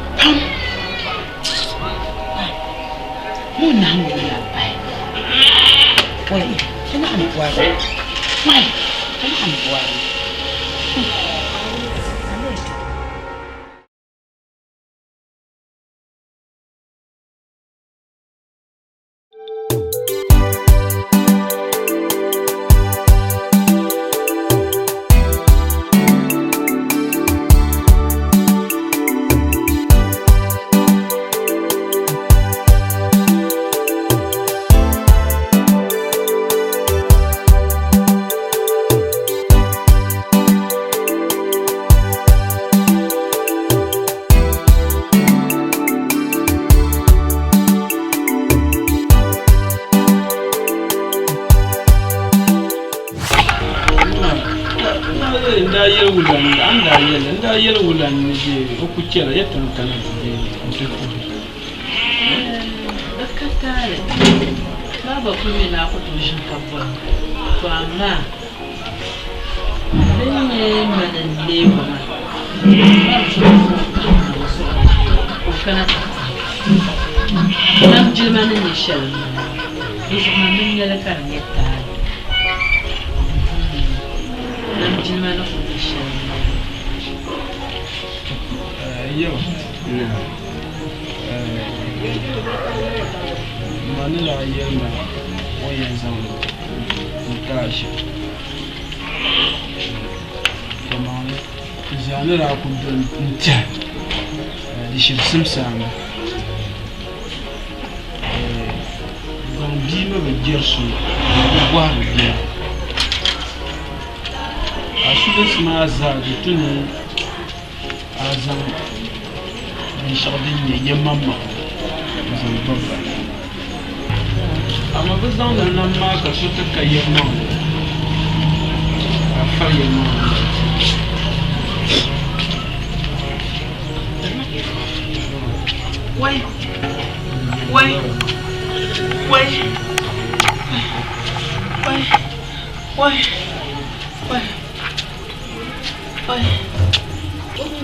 Mo na mo na bai. Wai, kana an buwari. Wai, kana an buwari. nda yel wulan ni je oku cela yeton kana je onteku bakatale baba kumi na ko to jin kabwa to amma ne madan lewa ma o kana nam jilmane ni shel isu mamin yala kan yetta nam jilmane ko ni shel yo manila yema oyenza mutashi tamam zanira ku don nta dishir simsanga don bima be gersu gwa be asudes ma za tuni azam ni shardin ne yamma zan babba amma bazan nan ma ka so ta kayyama a fayyama Wait.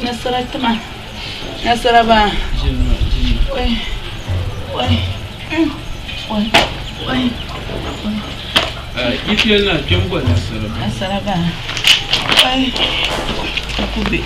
Nasara teman. Nasara ba. Wait. If you're not, jump on Nasara. Nasara ba. Kube.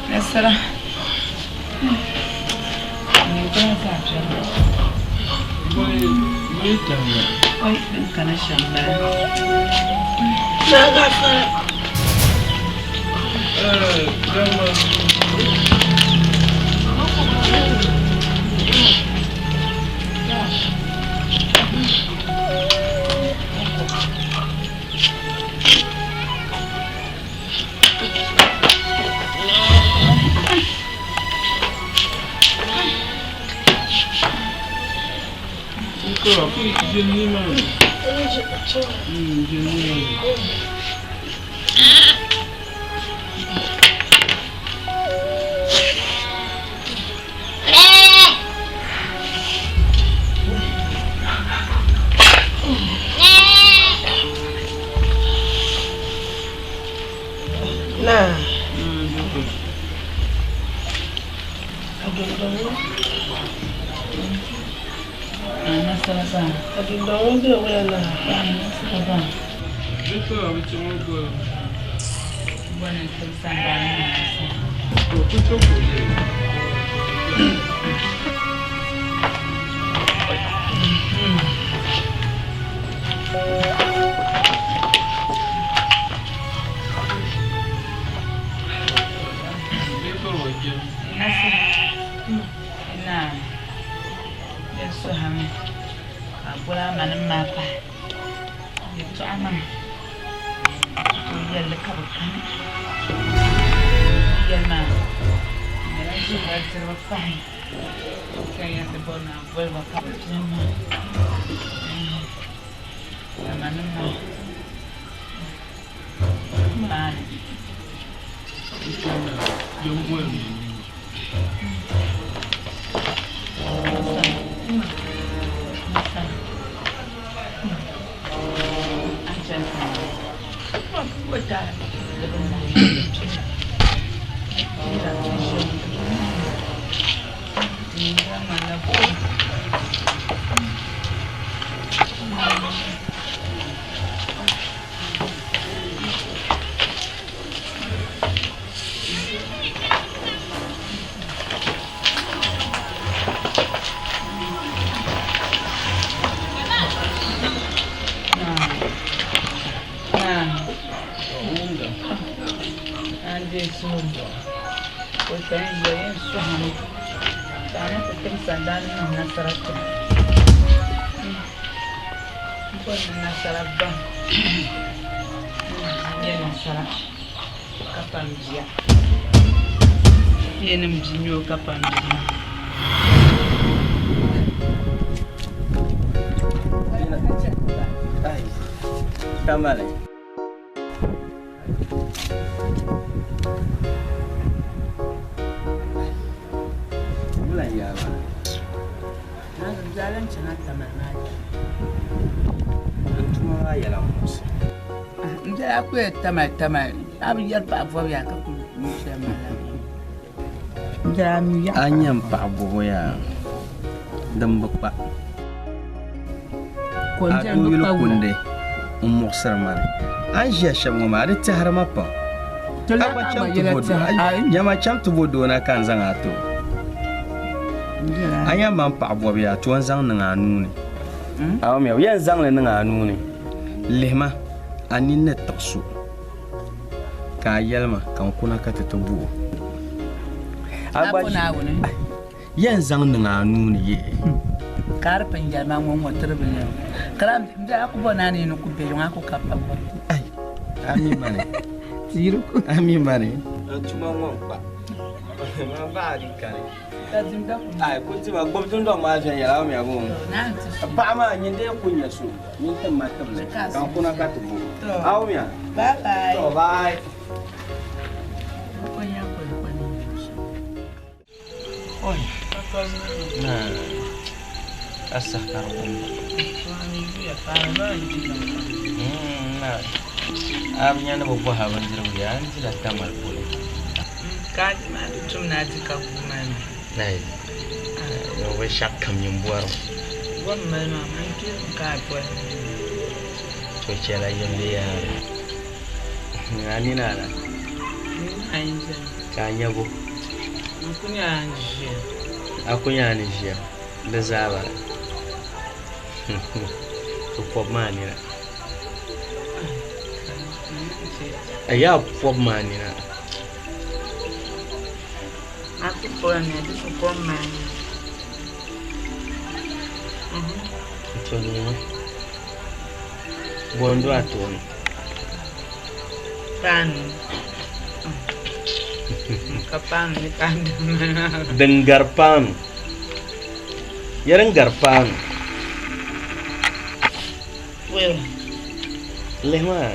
Nasara. Oi, kana shamba. Na gafara. tamale. Mula ya ba. Na zalan cina tamana. Tuma ya la mus. Nda ku tamal. Abi yar pa fo ya ka ku mushama. Nda mi ya. Anyam pa boya. Dambakpa. Adu yulu kunde. Moksar mare. Anja shamu mare ta har mapa. Nyama cham tu bodo na kan zanga to. Anya man pa boya to zang na anu ni. Aw me yan zang le na anu ni. Lehma anin ne taksu. Ka yelma kan kuna ka ta tubu. Agba yan zang na anu ni ye. Karpen jama ngon wotrebe ne. Kram nda ko bonani no ku be ngako kappa. Ai. Ami mane. Zero ko. Ami mane. Tuma ngon pa. Ma ba di kare. Kazimda ko. Ai ko ti ba gbom tun do ma jan ya mi ago. Ba ma nyin de ku nya so. Nyin ta ma ka ble. Kan kuna ka tu bu. Aw mi. Bye bye. To bye. Ko nya ko ko ni. Oi. Nah. Asakar nah abnya na bobo hawan jerwian sila tamal pula kan tum na dika kuman nai yo we shak kam nyumbuar wa mana man tu ka po to chela yende ya ngani nana ainja kanya bo akunya anjia bezaba tu pop mani na aya pop mani na aku pone tu pop mani Tony bondo atoni pan kapan ni pan dengar pan yarang garpan well lehma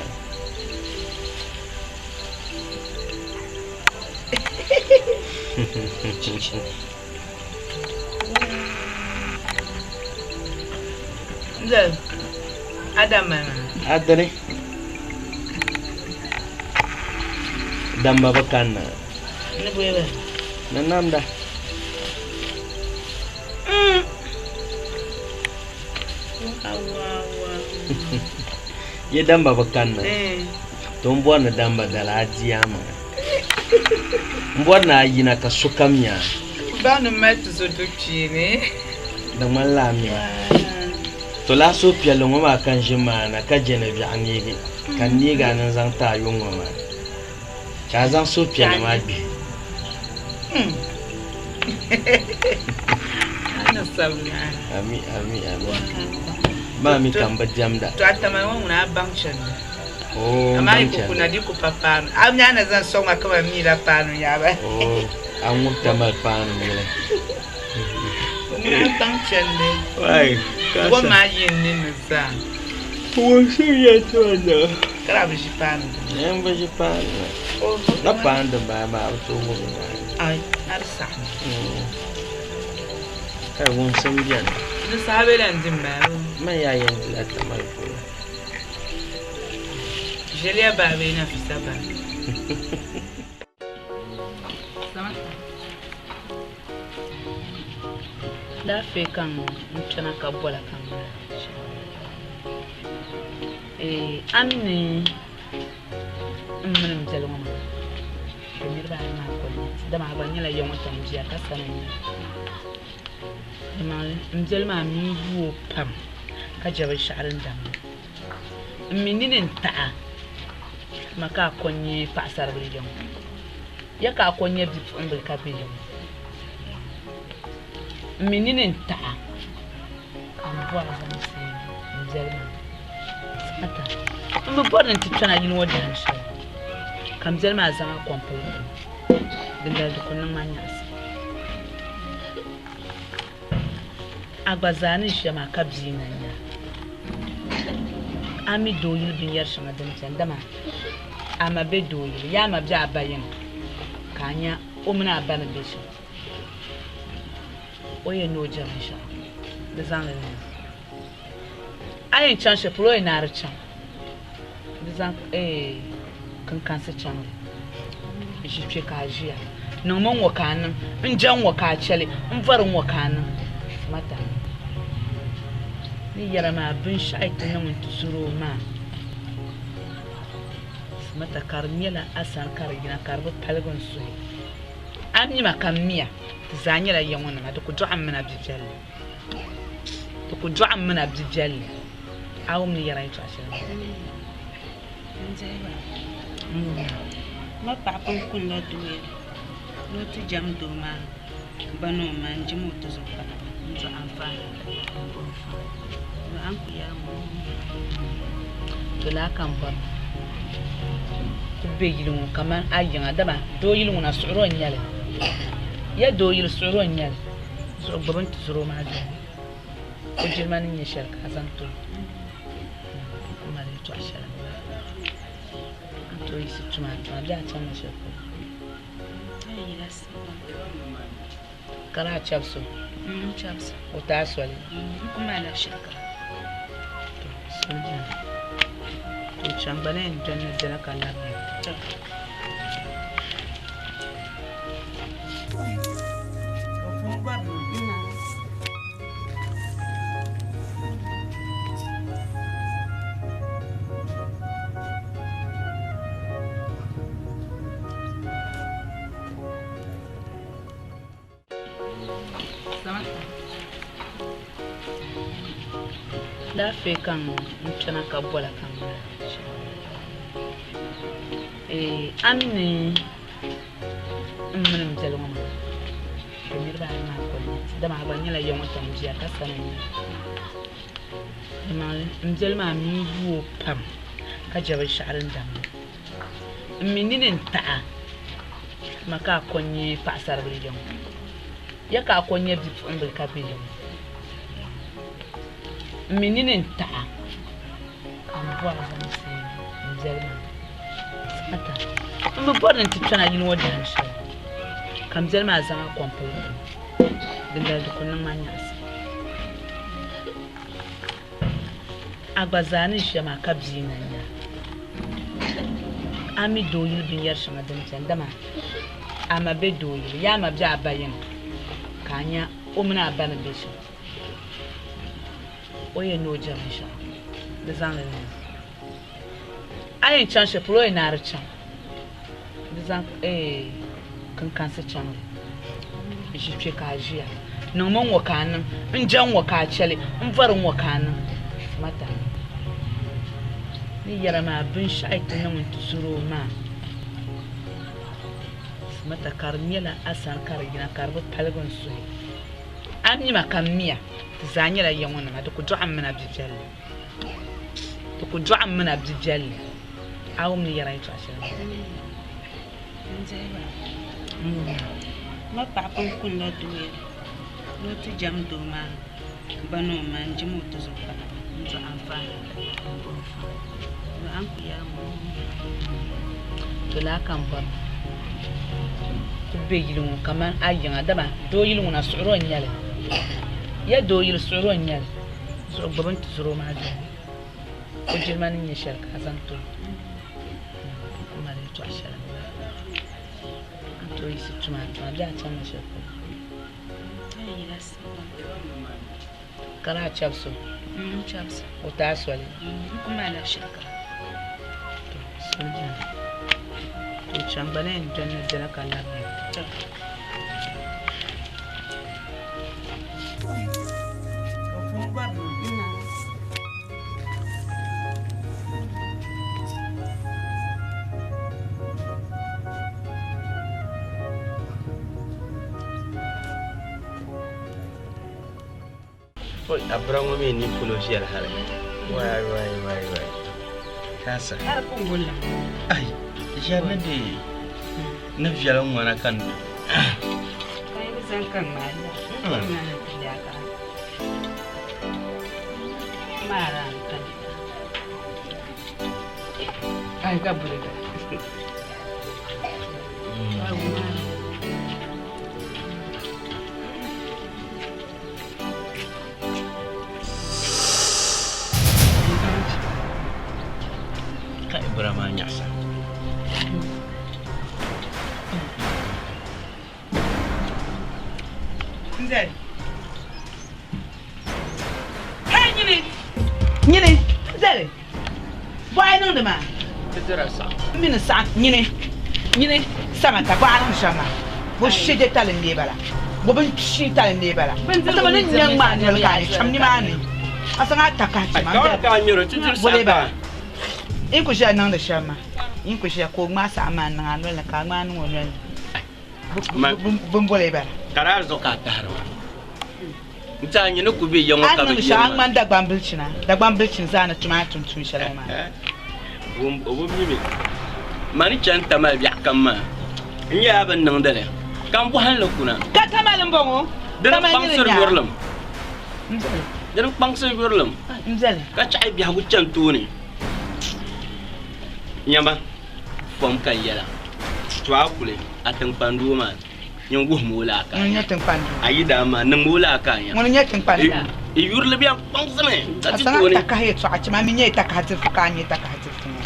Zai ada mana? Ada nih. Damba bakana. Ini boleh. Nanam dah. Ye damba bakana. Tumbuan na damba dalaji ama. Mbwana yina kasukamnya. Bana metu zotukini. Damalamya. Tola so pialo ngoma kan jima na ka jene bi anigi. Kan ni ga nan zan ta yo ngoma. Ka zan so pialo ma bi. Ana sabna. Ami. Mami kamba jamda. To atama ngona bankshan. Oh. Amai ko kuna di ko papa. Amnya na zan so ngaka mi la panu ya ba. Oh. Amu tamal panu mele. Ngona bankshan de. Wai. Kwa maji nini sa? Wasiya tona. Kala bishipana. Nyamba jipana. Na panda baba utumu. Ai, arsa. Kai won sambian. Ni sabe lan dimba. Maya yendi la tamal ko. Jelia baba ina fisaba. Da fe kan mutana ka bola kan amni mmen jaloma ni ba ma ko da ma ba nyala yongo tan jiya ka sananya ma mjelma mi bu pam ka jabe sharin dam mininin ta maka konye pasar biljon ya ka konye bi fambul ka biljon mininin ta ambo azan se mjelma ata ambo bodan titana yin wadan shi kam mjelma azan kompul dinda da kunnan manyas agbazani shi ma kabzi nanya ami doyil bin yar shanga din can dama ama be doyil ya ma bi abayin kanya o muna bana be shi o ye no jam sha da zan ne ayin can shi pro ina ar can da zan kan kansa can shi ce ka jiya nan mun wakanin in jan waka chele in farin wakanin mata ni yara ma bin shaita na mun tusuro ma mata karnyela asan kargina karbu palgon su ami makamia zanyela yamuna ma to am mana bijal to am mana bijal awum ni yara ito ashe ma papun kun la duwe no ti jam do ma bano ma njimu to zo kana nzo amfani an ku ya mu to la kan ba to be yilun kaman ayin adama do yilun na suro nyale ya do yil suro nyale so baban to suro ma da ko jirmanin ya sharka zan to kuma da to ashara to yi su tuma da can na shirko kana chapso chapso uta swali kuma la shirka to chambane janna dana kala da fe kan mutana ka bola kan amni mun zalma ko mirba ma ko da ma ban yala yawan ta mujiya ka sanan ma mzalma mi buo pam ka jabe sharin da mininin ta maka konye pasar biljon ya ka konye bi fumbil ka biljon mininin ta an buwa zan sai mzalma ata mbe bodan titana yin wadan shi kam zalma zama complete dinda da kunnan manyasa agbazani shi ma ka bi nan ya ami doyil bin yar shi madan can dama ama be doyil ya ma bi abayin kanya o muna bana be shi o ye no jam sha da zan ne ayin can shi pro ina ar can da zan kan kansa can shi ce ka jiya nan mun wakanin in jan waka chele in farin wakanin mata ni yara ma bin shaita na mun tusuro ma mata karnyela asan kargina karbu palgon su ami makamia zanyela yamuna ma to ku du'an mana bijal to ku du'an mana bijal awum ni yara ito ashe ma papun kun la duwe no ti jam do ma bano ma njimu to zo kana nzo amfani an ku ya mu to la kan ba to be yilun kaman ayin adama do yilun na suro nyale ya do yil suro nyale so baban to suro ma da ko jirmanin ya sharka zan to kuma da to ashara to yi su tuma da can na shirko kana chapso chapso uta swali kuma la shirka to chambane janna dana kala Abraham me ni pulo shi alhara. Wai. Kasa. har kun gulla Ai, ya na de na fiyaran wana kan. kai zan kan mala na ya ka mara kan Ai ka burega. Ka Ibrahima nyasa. Nzeli. Hey, Nyini. Nzeli. Boy no de ma. Tetera sa. Mina sa Nyini. Sama ta ba nan shama. Bo shide talen de bala. Bo ban shi talen de bala. Sama nan nyang ma ne ka ni chamni ma ni. Asanga takati ma. Ka nyoro titir sa ba. In ku sha nan da shama. In ku sha ko ma sa ma nan anu la ka ma nu wonu. Bum bole bala. Karar zo ka tarwa. Nta nyine ku bi yango ka bi. An sha an man da gbambilcin zana tumatun tun shalama. Obo mi mani chanta ma biya kamma. Nya ban nan dale. Kan bu han lokuna. Ka tamalin bongo. Dan pangsir gorlam. Dan pangsir gorlam. Nzeli. Ka chai biya gu chantuni. Nyamba fom ka yela. Twa kule atang pandu ma. Nyong bu mula ka. Nyatang pandu. Ayida ma nang mula ka ya. Ngono nyatang pandu. I yurle biya pangsame. Asanga takahe to achima minye takahatir fukanye takahatir fumo.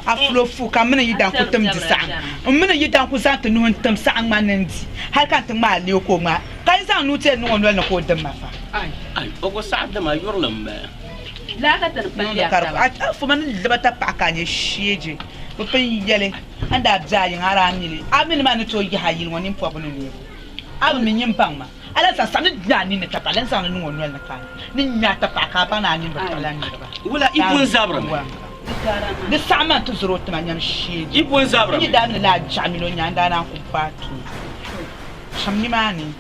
Aflo fu ka mina yidan ku tum di sa. Mina yidan ku sa to nuhun tum sa an manandi. Har kan tum ma le ko ma. Kan sa nu te nu onwel na ko dum ma fa. Ai ogo sa da ma yurlem ba. La ka tan pali aka. Fu man libata pa kanye sheje. Bu pen yele anda bjayin ara nyile. Amin ma ne to yi hayil woni mpo bu ne. Abu min yin pang ma. Ala sa sanu dani ne tapalan sa nu onwel na kan. Ni nya ta pa ka pa na ni ba talan ni ba. Wala ibun zabra. The salmon to Zrot Maniam Shi. It was Zabra. You down la Jamilo Yandana Kupatu. Shamimani.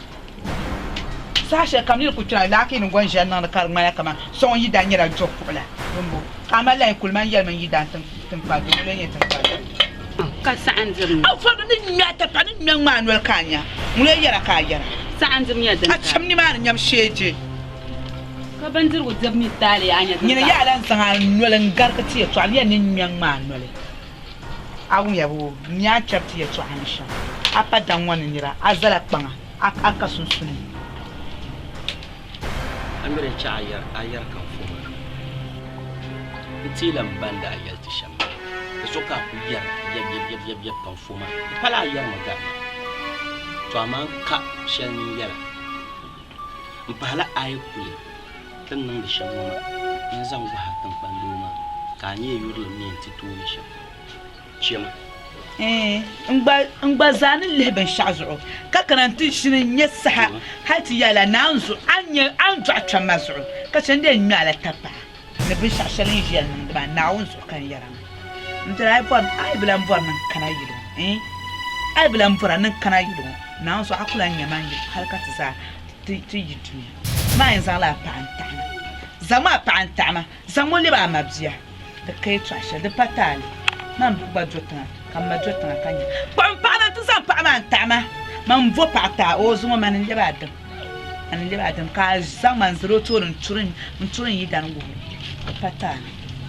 Sasha Camille Kutra lacking in one jan on the Carmayakama, so you Daniel Jokola. Kamala Kulman Yaman you dance and Cassanzum. Oh, for the Yatapan young man will Kanya. Mulaya Kaya. Sanzum Yad. Shamniman Yam Shade. Kabanzir would give me Tally and Yalan Sang Nolan Garkati, Italian young man. Awu nya chapti ya twanisha. Apa dan wani nira azala kpanga aka sunsun. Amire cha ayar kan fuma. Itilam banda ayal tisham. Soka ku yar yab kan fuma. Pala ayar magana. To aman ka shani yara. Mpala ayukuli. Tan nan da shamma. In zan ga hatan banduma. Kanye yurlo ne tituni sham. Chima ngba zanin leben shazu ka karantin shinin yasaha hati yala nanzu anya anju atamazu ka chande nyala tapa ne bin shashalin jiyan ba nawun su kan yaran ndira ai bilan vor nan kana yido ai bilan vor nan kana yido nawun su akula nyaman yi harkata za ti yidu ma yin zala pantana zama pantama zamo le ba mabziya da kai tsashe da patali man bugba jotana kamma jotana kanya pampana tu san pa man tama man vo pata o zuma man le badam an le badam ka zaman zero turun yi dan go pata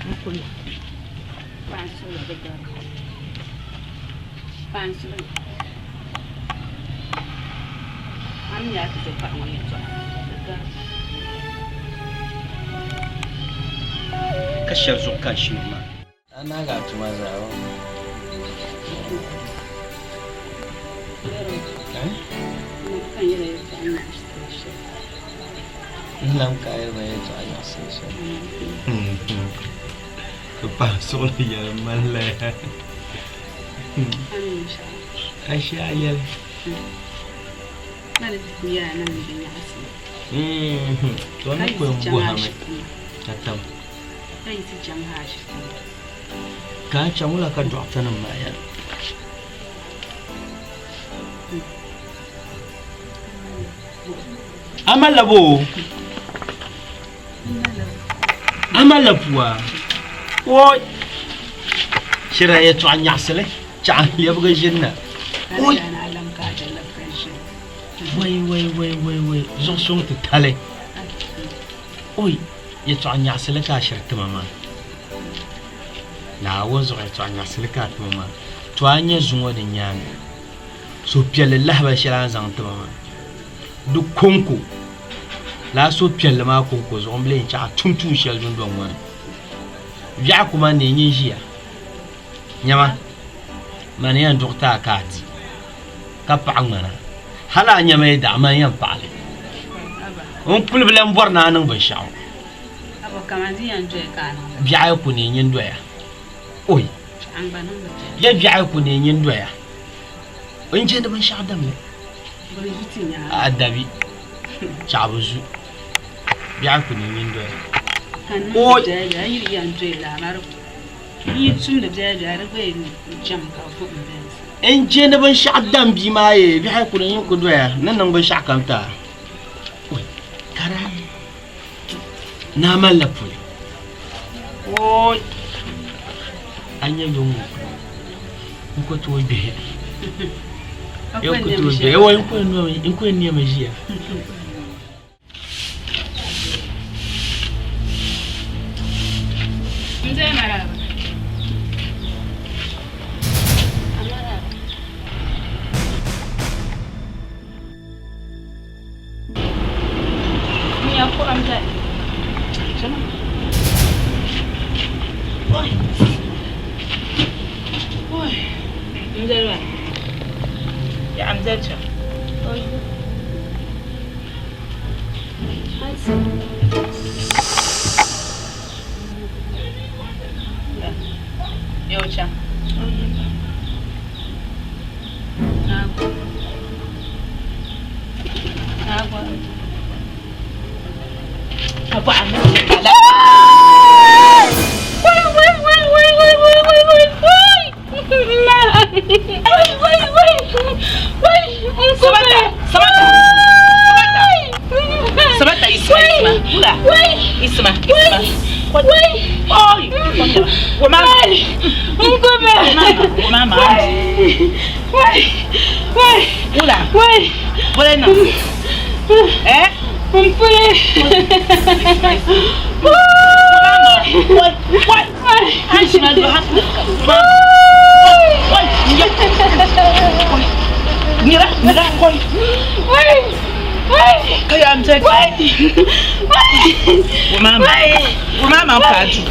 mukulu pansu am ya ta pa wani to ka shazo ka shi ma ana ga tuma zawo lam kaya ba ya tsaya sai ka pa so ya malla Aisha ayal na da biya nan da ya asi to na ko mbo ha mai tatam kai ti jama'a shi ka chamula ka drop nan ma ya amala puwa oi shira ya to anya sele cha ya buga jinna oi wai zo sun ta tale oi ya to anya sele ka shirta mama la wozo to anya silka to ma to anya zungo de nyame so piel la ba shira zang to ma du konko la so piel ma konko zo omble cha tumtu shel dun don wan ya kuma ne yin jiya nyama mani yan dokta kati ka pa ngana hala nyama da ma yan pale on pul blan borna nan ban shawo abo kamandi yan joy kana biya ku ne yin doya oi an banan ya biya ku ne yin doya on je da ban shawo dam ne bari zuti nya adabi chabuzu biya ku ne yin doya oi da yiri yan joy la mar ni tum da biya da bai jam ka fu en je da ban shawo dam bi maye biya ku ne yin ku doya nan ban shawo kamta kara na mallafule oi anya yungu nko to be yo ko to be yo nko ni magia mzee maraba aku ambil. Sana. Oi. Oi. Ambil dulu. Ya ambil je. Oi. Ya. Yo cha. Aku. Apa anda? Sabata Isma. Pula. Isma. Oi. Mama. Pula. Boleh nak? Kumpul. What? Asyik nak Mira, koi. Kaya amzek. Mama padu.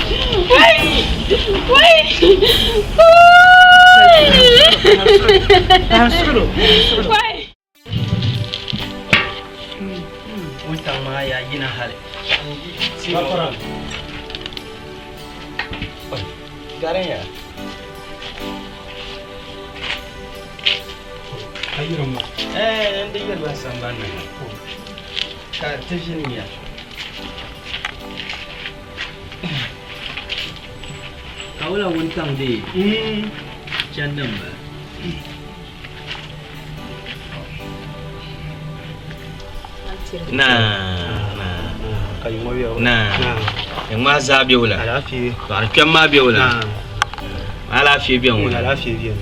Utang maya gina hale. Laporan. Garing ya? Ayo mo. Nanti kan bahasa mana? Kat sini ya. Kau lah untang di. Jandam ba. Yang masa biola. Alafi. Barkan ma biola. Alafi biyan wala. Alafi biyan.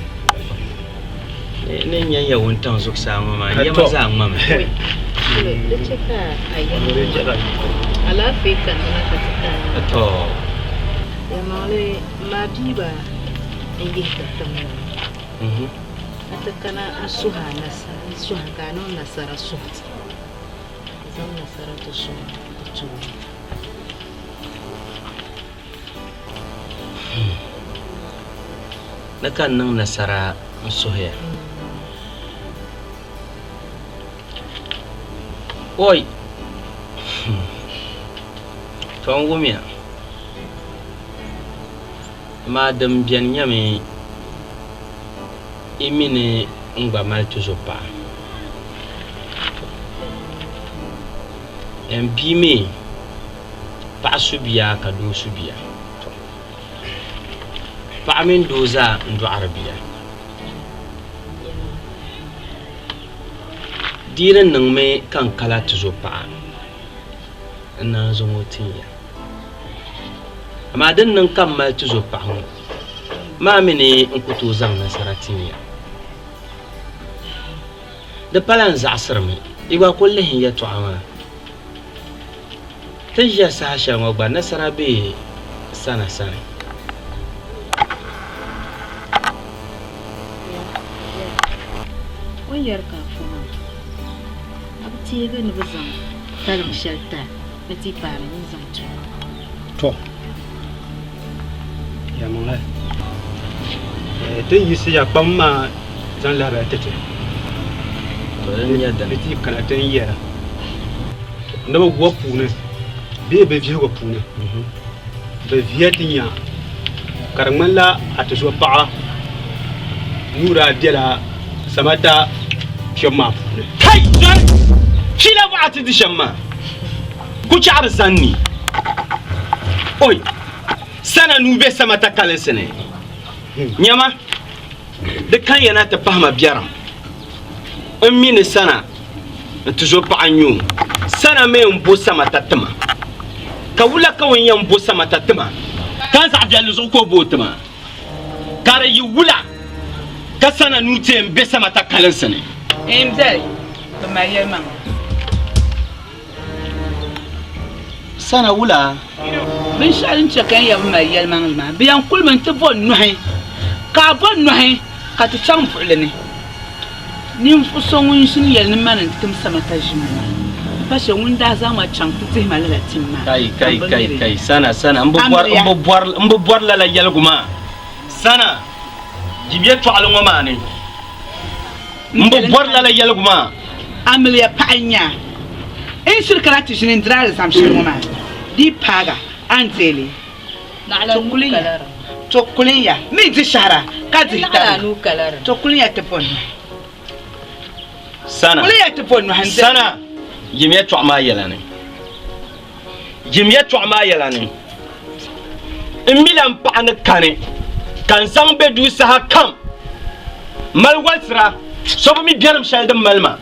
Ne nya ya wontan zuk sama ma ya maza amma ma. Da cika ayi. Alafi kan na ka tsaka. To. Ya male ma biba ingi ta tamu. Atakana asuha nasa, asuha kanon nasara suha. Zan nasara to su. Nakan nang nasara suha. Oi. Tuan gumia. Madam bian nyame imine ngba mal tuzopa. Empime pa subia ka do subia. Pa amin doza ndo arabia. Diren nang me kan kala tuzopa. Na zongotinya. Amadan nan kan mal tuzopa. Ma mini nkutu zang na saratinya. Da palan za asrami igwa kullahin ya tu'ama. Tanja sasha ngba nasara be sana. wani yar kafuma abu ti ga ni bazan tarin shelta na ti fara yin zamtu to ya mun lai tin yi siya pamma zan la ba tete ran ya da ti kana tin yera na ba gwa pune be vie gwa pune be vie tinya karman la atso pa nura dela samata shamma kai zan kila ba ati shamma ku ci arzanni oi sana nube samata kalen sene nyama de kan yana ta fahma biyaram mini sana tuzo pa anyu sana me mbo samata tama ka wula ka wanya mbo samata tama kan sa biya luzo ko botama kare yi wula ka sana nute mbe samata kalen sene Mzee, tumaye mama. sana wula Bin shalin cekan ya maye mama. Biyan kulman ta bon nuhi. Ka bon nuhi ka ta can fulani. Nin fu son wun shin yel ni manan tim sama ta jima. Fashe wun da za ma can ku zai malala timma. kai sana mbo bor la yel guma sana jibiye to alwa mane mbo bor la yel guma amliya panya in shirkara ta shinin dira da samshin guma di paga anzeli chokuliya mi di shara ka di ta chokuliya ta pon sana kuliya ta pon hanze sana jimiye to ma yelane in milan pa an kane kan san be du sa kam mal walsra so mi biaram shaldan malma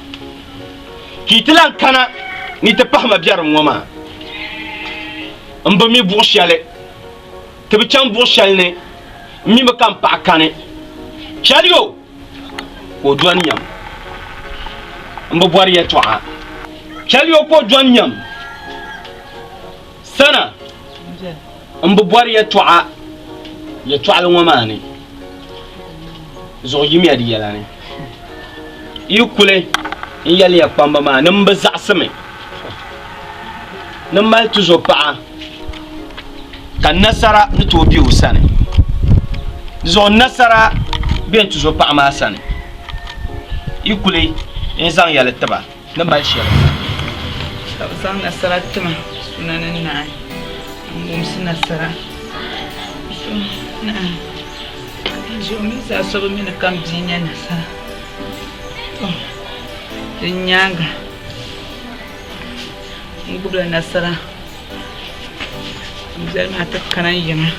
kitilan kana ni ta fahma biaram wama mi bu shale te bi chan bu shalne mi ma kam pa kane chaliyo ko duan yam mbo bwar ya toa chaliyo ko duan yam sana mbo bwar ya toa wama ne zo yimi adi yalane yukule yali ya pamba ma nan ba zaksame nan mal tuzo pa kan nasara ni to bi usane zo nasara ben tuzo pa ma sane yukule insan yala taba nan ba shi san nasara tuma sunanan na mun sun nasara na jomi sa so mi na kam jinya nasara nyanga ngubla nasara mzal ma ta kanan yima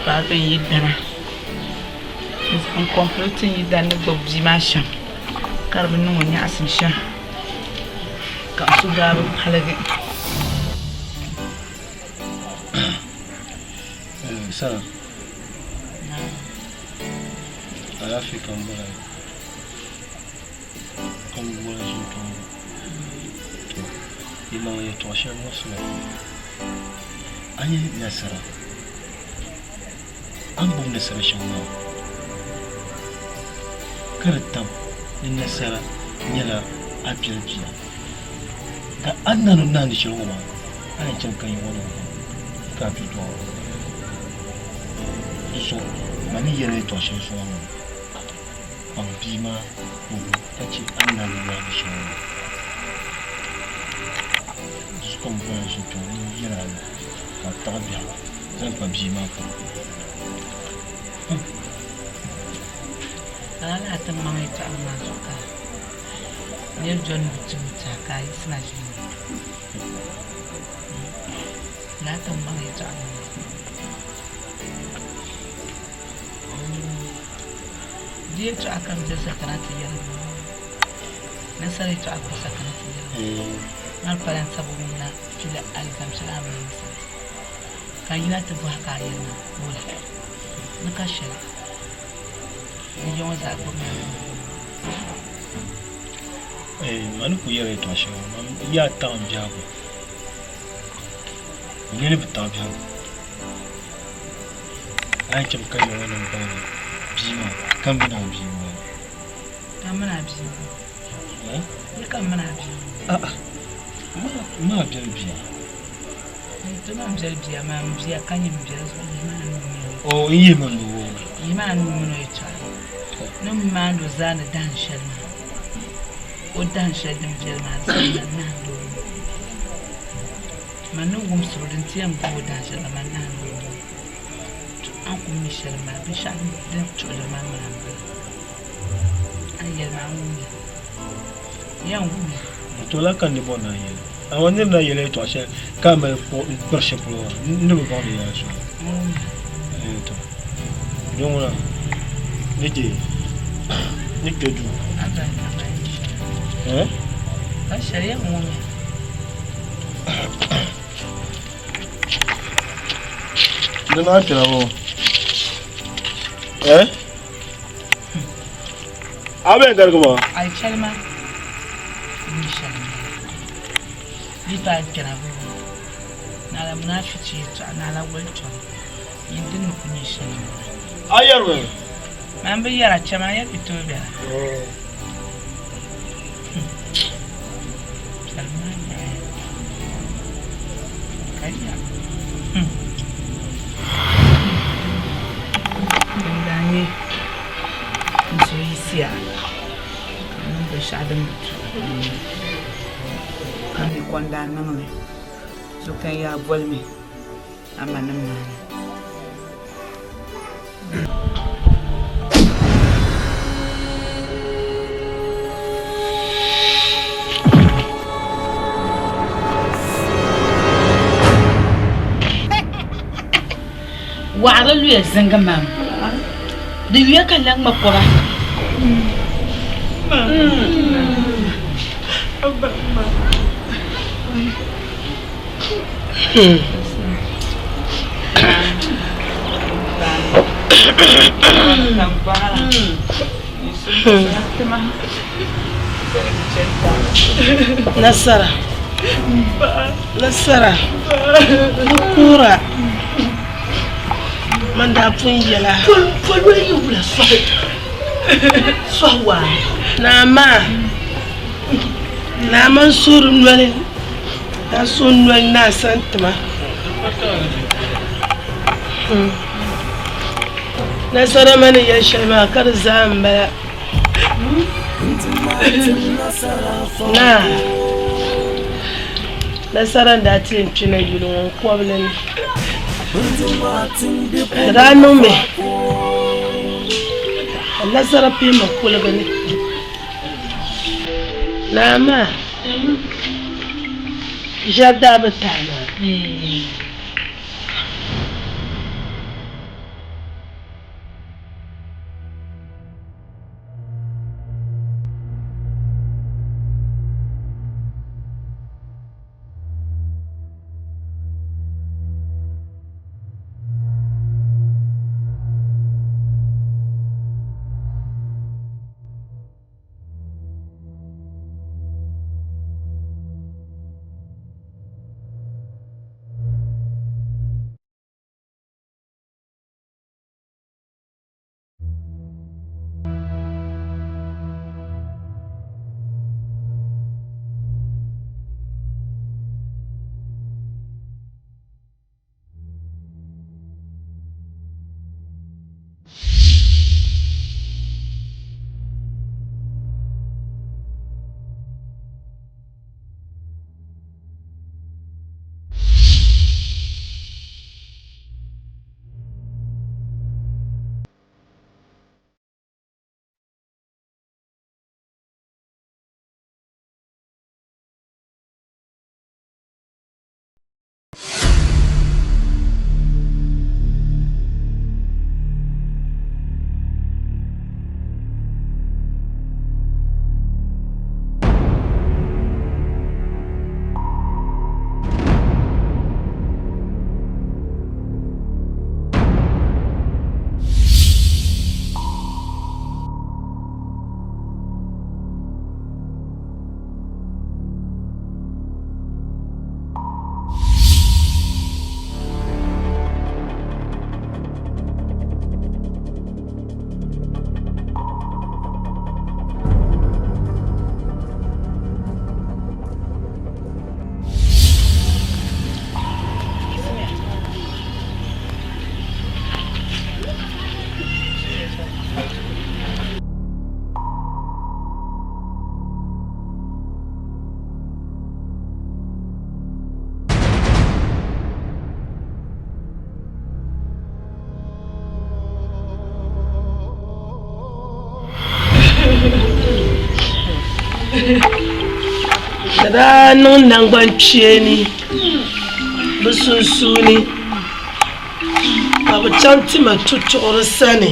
ba ban yidana on complete yidana gbobji ma sham karbi no nya asin sham ka su garu halage sana ala fi kan bara comme voilà je il m'a été chercher moi sur ayi nasara an bu nasara shawma kartam in nasara nyala apirji ka annanu nan shi shawma ana cin kan wani ka fito so mani yana to shi shawma an bima tace annanu nan shi shawma comme voilà je peux dire la tabia ça pas bien ala ta mama ta amma suka ne jon mutum ta kai suna shi na ta mama ta amma dia tu akan bisa sakanati ya nasari tu akan sakanati ya mal paran sabuna fila alizam salam kayina ta ba kayina wala nakashal ni yon za ko manu ku yare to shi ya ta on jago ni ne ta biya ai kin kai wannan bani bima kan bina bima Amana bi. Ni kan mana bi. Ma bel bi. To ma bel bi ma bi kan yi bi so ni ma no. Oh, yi ma no. Yi ma no no ita. No ma ndo zana dan shelma. O dan shedim jelma zana na do. Manu gum surudin tiyam go dan shelma na do. An ku mi shelma bi shan den to le ma ma. An yel ma ngum. Ya ngum. To la kan ni bona yele. Awon ni na yele to ashe ka me po pershe pro. Ni be ba ya so. To. Dongona. Niki. Niki du. Sharia ngum. Dona kira bo. Abe gargo ba. Ai chalma. Ni shalma. Ni ba kira bo. Na la munafici ta na la walto. Yindin ku ni shalma. Ayarwe. Man bi yara chama ya fito biya. Shalma ne. Kaiya. Ndani. Nzoisia. Ndo shadam. Kan ni kwanda nan ne. So kan ya bolmi. Amanan nan. Wa'ala luya zanga mam. Da yuya kallan makura. Nasara. Nasara. Nukura. Manda punjela. Folo yula swa. Swa. Nama suru nwale. Na sun nwale na santma. Nasara mani ya shema kar zamba. Na. Nasara da tin tuna yulu kwablen. Ranu me. Nasara pima kula gani. Nama. Jada betana. da niŋ nangbankpeeni bɛ sunsuuni ka bɛ chaŋ tima tutuɣiri sani.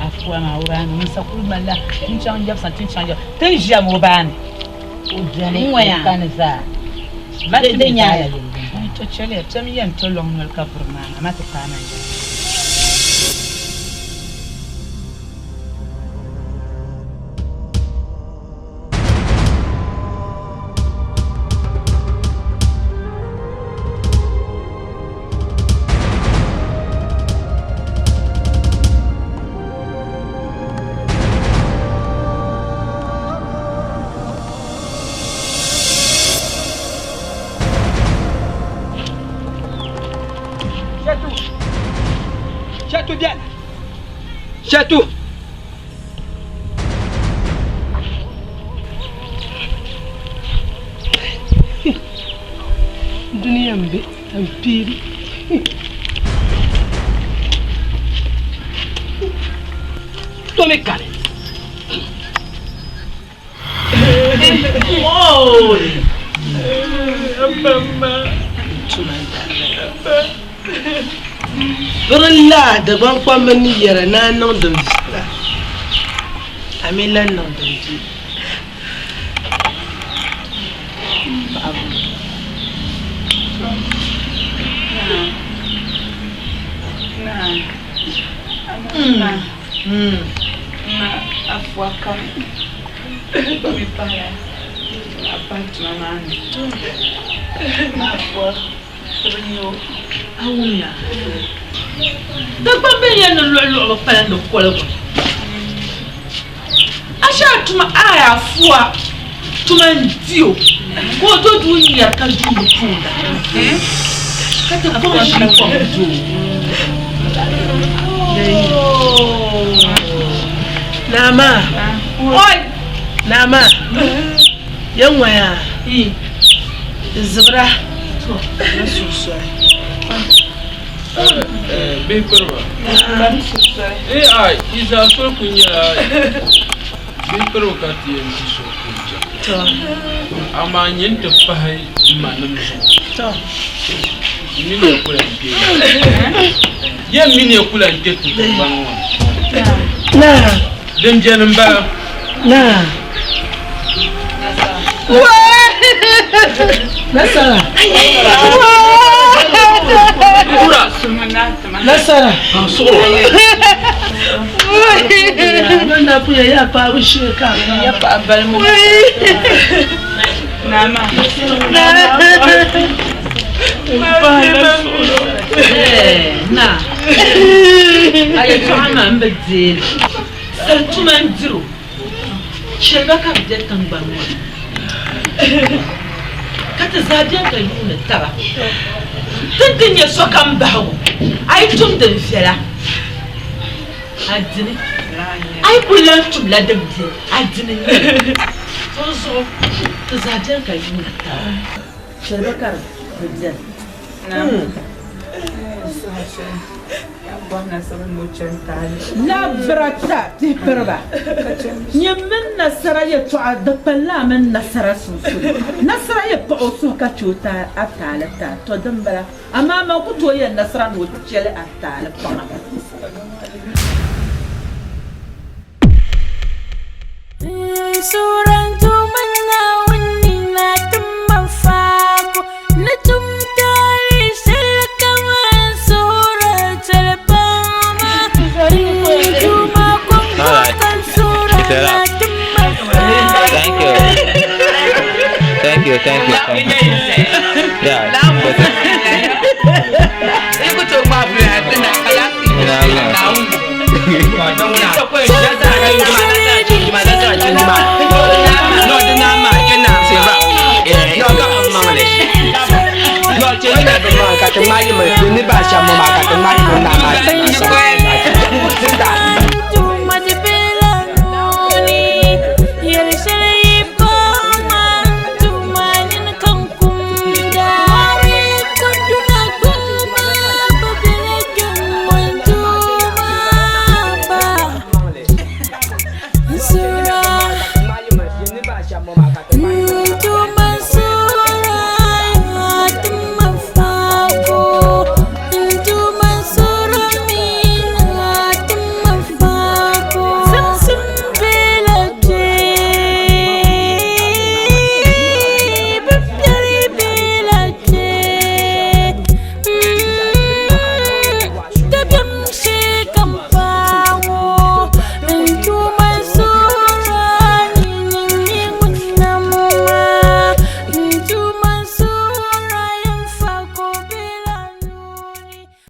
Afua urano msakulu mala tinchanja tinchanja tenjia mobani ujani kanisa mate nyaya to chele tami yan to long nol ka burmana mate kana Chatou. Dunia mbe ampiri. Tome kale. Oh. Mama. Berla da ban kwamba ni yara na nan da misla. Amilan nan da ji. Afua kam. Babi pala. Apart mama. Afua. Rio. Awunya. Da bambe yana lolo pala ndo kwala. Asha tuma aya afua. Tuma ndio. Ko to dunya ka dumbu tunda. Kata kwa shi kwa mdu. Nama. Oi. Nama. Yan waya. Zubra. Na susu. Bem perwa. Ai, isa so kunya. Bem perwa ka tiye ni so kunya. To. Ama nyin te fahai manam so. To. Mini ya kula nke. Ya mini ya kula nke tu banwa. Na. Dem jenem ba. Na. Nasara. Nasara. Manda puya ya pa usheka ya pa balmu. Nama. Na. Ayo tuma mbedzeli. Tuma ndiro. Sheba ka bdetan banwa. Kata zabiyan ka yuna taba. Tun ya so kan bawo. Ai tun da fiyara. Adini. Ai kullan tumla da bi. Adini. So ta zabiyan ka yuna taba. Sheba ka bdetan. Na. لا برتا تهربا يمن نصر يتعد بلا من نصر سوسو نصر يبعوسو كتوتا أتالتا تدمبلا أما ما قلت ويا نصر نوتشل أتال بما Ka teng mai me ni ba sha mo ma ka teng mai mo na ma